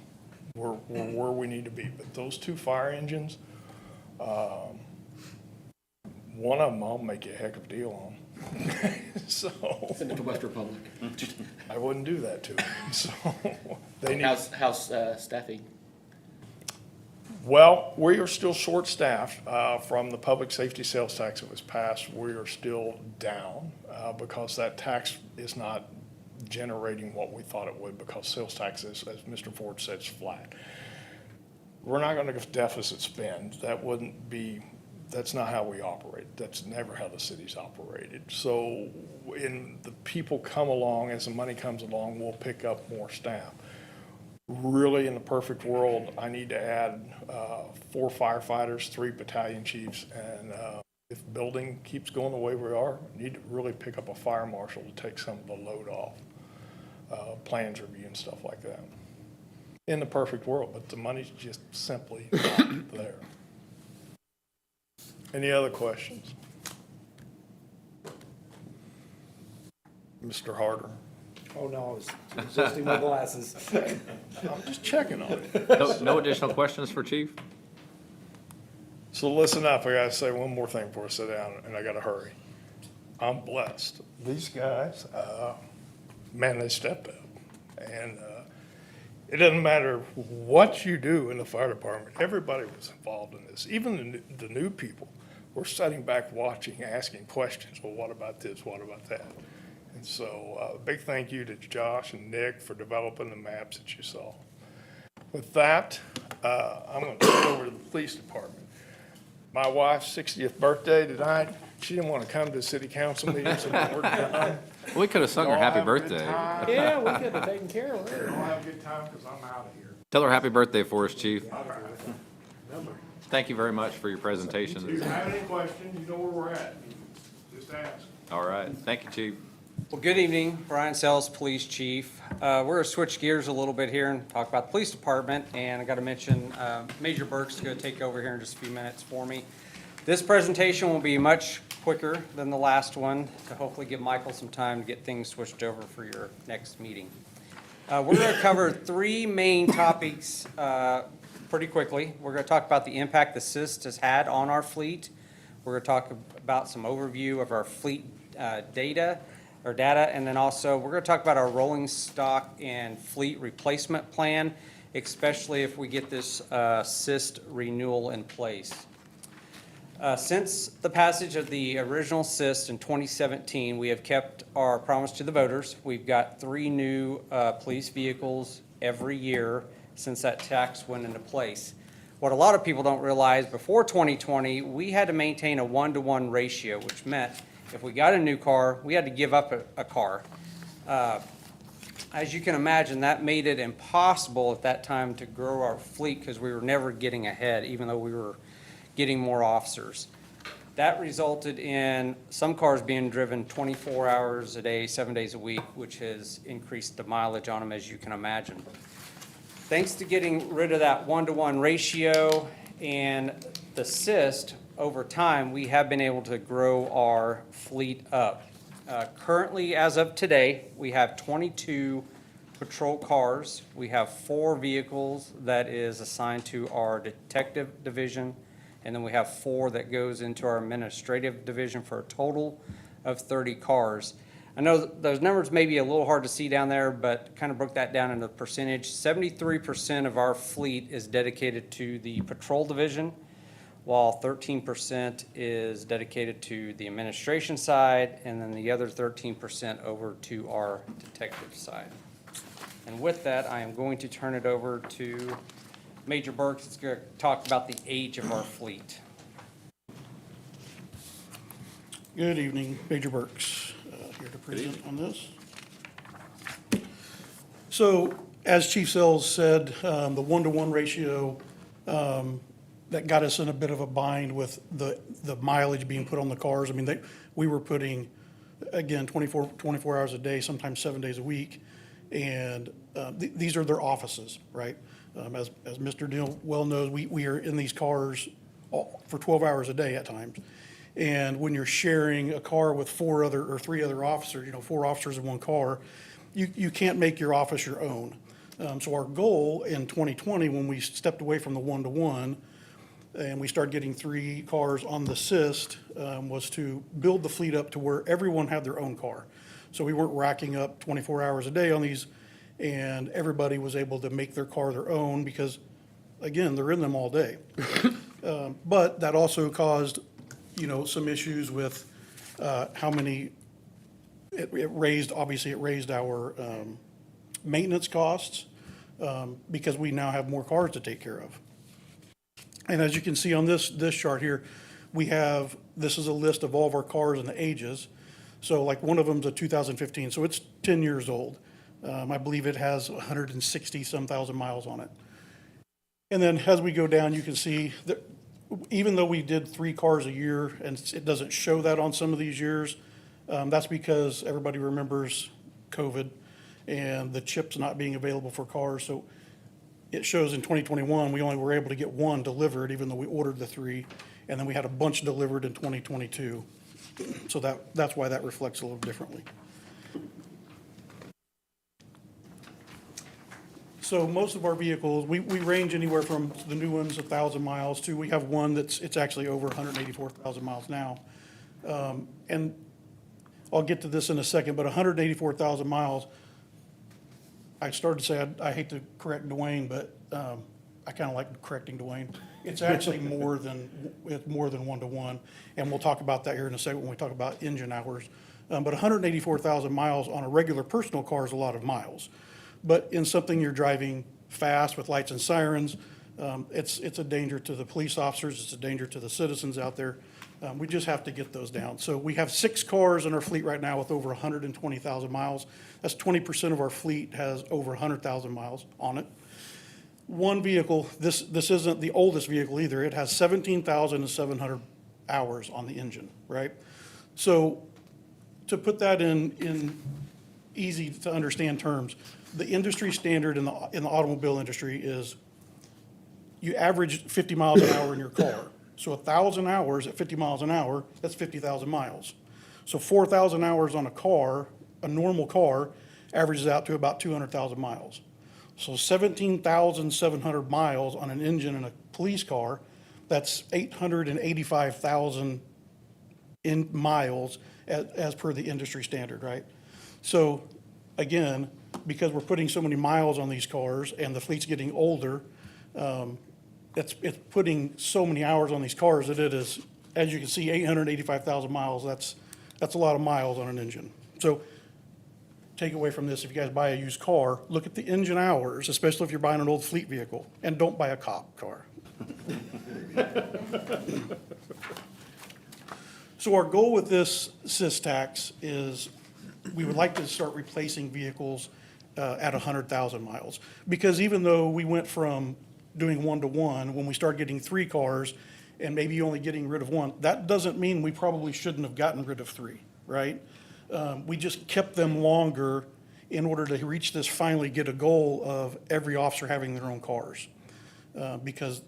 We're where we need to be, but those two fire engines, one of them I'll make you a heck of a deal on. So, Send it to West Republic. I wouldn't do that to them, so, they need. How's staffing? Well, we are still short-staffed. From the public safety sales tax that was passed, we are still down because that tax is not generating what we thought it would because sales tax is, as Mr. Ford said, is flat. We're not going to deficit spend. That wouldn't be, that's not how we operate. That's never how the city's operated. So when the people come along, as the money comes along, we'll pick up more staff. Really, in the perfect world, I need to add 4 firefighters, 3 battalion chiefs, and if building keeps going the way we are, need to really pick up a fire marshal to take some of the load off, plans review and stuff like that. In the perfect world, but the money's just simply not there. Any other questions? Mr. Harder? Oh, no, I was adjusting my glasses. I'm just checking on it. No additional questions for Chief? So listen up, I gotta say one more thing before I sit down, and I gotta hurry. I'm blessed. These guys, man, they stepped up. And it doesn't matter what you do in the fire department, everybody was involved in this. Even the new people were sitting back watching, asking questions. Well, what about this? What about that? And so, big thank you to Josh and Nick for developing the maps that you saw. With that, I'm gonna turn it over to the police department. My wife's 60th birthday tonight. She didn't want to come to the city council meeting, so we're done. We could have sung her Y'all happy have a good birthday. time. Yeah, we could have taken care of Y'all it. have a good time, because I'm out of here. Tell her happy birthday for us, Chief. Thank you very much for your If presentation. you have any questions, you know where we're at. Just ask. All right, thank you, Chief. Well, good evening, Brian Sells, Police Chief. We're gonna switch gears a little bit here and talk about the police department, and I gotta mention, Major Burke's gonna take over here in just a few minutes for me. This presentation will be much quicker than the last one, to hopefully give Michael some time to get things switched over for your next meeting. We're gonna cover 3 main topics, pretty quickly. We're gonna talk about the impact the SIST has had on our fleet. We're gonna talk about some overview of our fleet, data, and then also, we're gonna talk about our rolling stock and fleet replacement plan, especially if we get this, SIST renewal in place. Since the passage of the original SIST in 2017, we have kept our promise to the voters. We've got 3 new police vehicles every year since that tax went into place. What a lot of people don't realize, before 2020, we had to maintain a 1-to-1 ratio, which meant if we got a new car, we had to give up a car. As you can imagine, that made it impossible at that time to grow our fleet because we were never getting ahead, even though we were getting more officers. That resulted in some cars being driven 24 hours a day, 7 days a week, which has increased the mileage on them, as you can imagine. Thanks to getting rid of that 1-to-1 ratio and the SIST, over time, we have been able to grow our fleet up. Currently, as of today, we have 22 patrol cars. We have 4 vehicles that is assigned to our detective division, and then we have 4 that goes into our administrative division for a total of 30 cars. I know those numbers may be a little hard to see down there, but kind of broke that down into percentage. 73% of our fleet is dedicated to the patrol division, while 13% is dedicated to the administration side, and then the other 13% over to our detective side. And with that, I am going to turn it over to Major Burks. It's going to talk about the age of our fleet. Good evening, Major Burks, here to present on this. So, as Chief Sells said, the 1-to-1 ratio, that got us in a bit of a bind with the mileage being put on the cars. I mean, we were putting, again, 24 hours a day, sometimes 7 days a week. And these are their offices, right? As Mr. Neal well knows, we are in these cars for 12 hours a day at times. And when you're sharing a car with 3 other officers, 4 officers in one car, you can't make your office your own. So our goal in 2020, when we stepped away from the 1-to-1, and we started getting 3 cars on the assist, was to build the fleet up to where everyone had their own car. So we weren't racking up 24 hours a day on these, and everybody was able to make their car their own because, again, they're in them all day. But that also caused, some issues with how many, it raised our maintenance costs because we now have more cars to take care of. And as you can see on this chart here, this is a list of all of our cars and the ages. So like one of them's a 2015, so it's 10 years old. I believe it has 160-some thousand miles on it. And then as we go down, you can see that even though we did 3 cars a year, and it doesn't show that on some of these years, that's because everybody remembers COVID and the chips not being available for cars. So it shows in 2021, we only were able to get 1 delivered, even though we ordered the 3, and then we had a bunch delivered in 2022. So that's why that reflects a little differently. So most of our vehicles, we range anywhere from the new ones, 1,000 miles, to we have one it's actually over 184,000 miles now. And I'll get to this in a second, but 184,000 miles, I started to say, I hate to correct Dwayne, but I kind of like correcting Dwayne. It's actually more than 1-to-1, and we'll talk about that here in a second when we talk about engine hours. But 184,000 miles on a regular personal car is a lot of miles. But in something you're driving fast with lights and sirens, it's a danger to the police officers, it's a danger to the citizens out there. We just have to get those down. So we have 6 cars in our fleet right now with over 120,000 miles. That's 20% of our fleet has over 100,000 miles on it. One vehicle, this isn't the oldest vehicle either, it has 17,700 hours on the engine, right? So to put that in easy to understand terms, the industry standard in the automobile industry is you average 50 miles an hour in your car. So 1,000 hours at 50 miles an hour, that's 50,000 miles. So 4,000 hours on a car, a normal car, averages out to about 200,000 miles. So 17,700 miles on an engine in a police car, that's 885,000 miles as per the industry standard, right? So again, because we're putting so many miles on these cars and the fleet's getting older, it's putting so many hours on these cars that it is, as you can see, 885,000 miles, that's a lot of miles on an engine. So take away from this, if you guys buy a used car, look at the engine hours, especially if you're buying an old fleet vehicle, and don't buy a cop car. So our goal with this SIS tax is we would like to start replacing vehicles at 100,000 miles. Because even though we went from doing 1-to-1, when we start getting 3 cars and maybe only getting rid of 1, that doesn't mean we probably shouldn't have gotten rid of 3, right? We just kept them longer in order to reach this, finally get a goal of every officer having their own cars. Because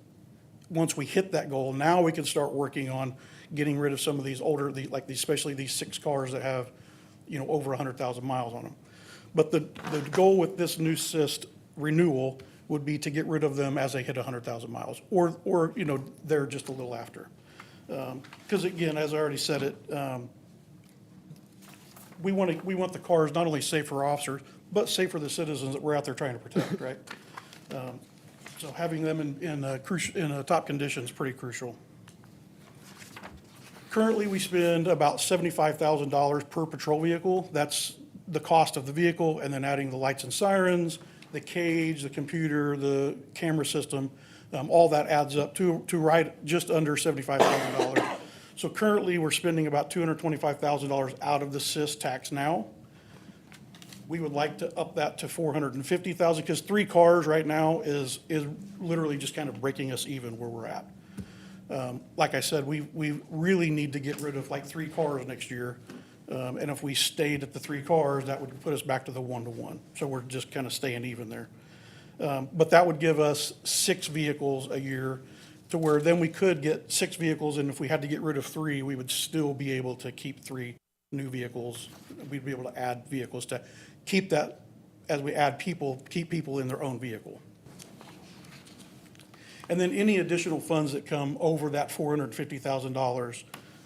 once we hit that goal, now we can start working on getting rid of some of these older, especially these 6 cars that have, over 100,000 miles on them. But the goal with this new SIS renewal would be to get rid of them as they hit 100,000 miles, or they're just a little after. Because again, as I already said it, we want the cars not only safe for officers, but safe for the citizens that we're out there trying to protect, right? So having them in top condition is pretty crucial. Currently, we spend about $75,000 per patrol vehicle. That's the cost of the vehicle, and then adding the lights and sirens, the cage, the computer, the camera system, all that adds up to right just under $75,000. So currently, we're spending about $225,000 out of the SIS tax now. We would like to up that to $450,000, because 3 cars right now is literally just kind of breaking us even where we're at. Like I said, we really need to get rid of like 3 cars next year. And if we stayed at the 3 cars, that would put us back to the 1-to-1. So we're just kind of staying even there. But that would give us 6 vehicles a year, to where then we could get 6 vehicles, and if we had to get rid of 3, we would still be able to keep 3 new vehicles. We'd be able to add vehicles to keep that, as we add people, keep people in their own vehicle. And then any additional funds that come over that $450,000.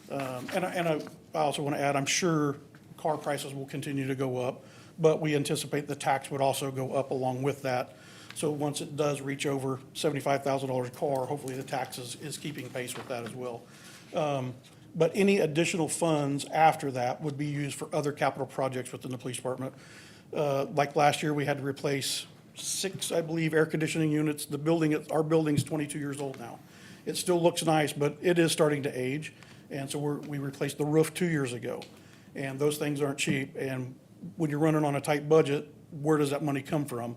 And I also want to add, I'm sure car prices will continue to go up, but we anticipate the tax would also go up along with that. So once it does reach over $75,000 a car, hopefully the tax is keeping pace with that as well. But any additional funds after that would be used for other capital projects within the police department. Like last year, we had to replace 6, I believe, air conditioning units. The building, our building's 22 years old now. It still looks nice, but it is starting to age. And so we replaced the roof 2 years ago. And those things aren't cheap. And when you're running on a tight budget, where does that money come from?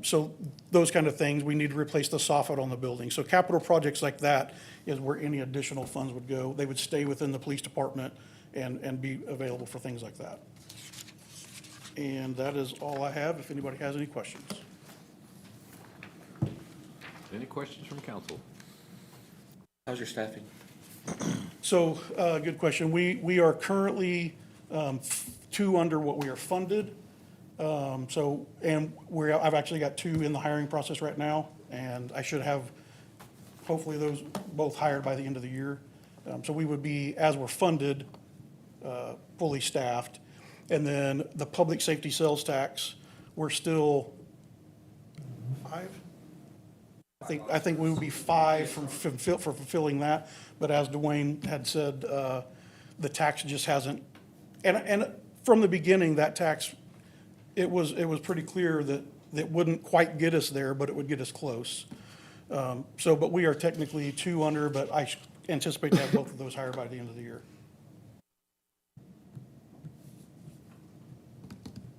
So those kind of things, we need to replace the soffit on the building. So capital projects like that is where any additional funds would go. They would stay within the police department and be available for things like that. And that is all I have, if anybody has any questions. Any questions from council? How's your staffing? So, good question. We are currently 2 under what we are funded. So, and I've actually got 2 in the hiring process right now, and I should have hopefully those both hired by the end of the year. So we would be, as we're funded, fully staffed. And then the public safety sales tax, we're still 5? I think we would be 5 for fulfilling that. But as Dwayne had said, the tax just hasn't, and from the beginning, that tax, it was pretty clear that it wouldn't quite get us there, but it would get us close. So, but we are technically 2 under, but I anticipate to have both of those hired by the end of the year.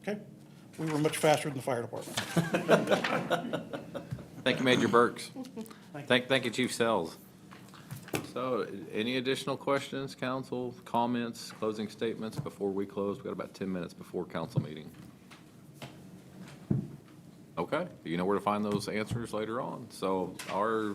Okay? We were much faster than the fire department. Thank you, Major Burks. Thank you, Chief Sells. So, any additional questions, council, comments, closing statements before we close? We've got about 10 minutes before council meeting. Okay, you know where to find those answers later on. So our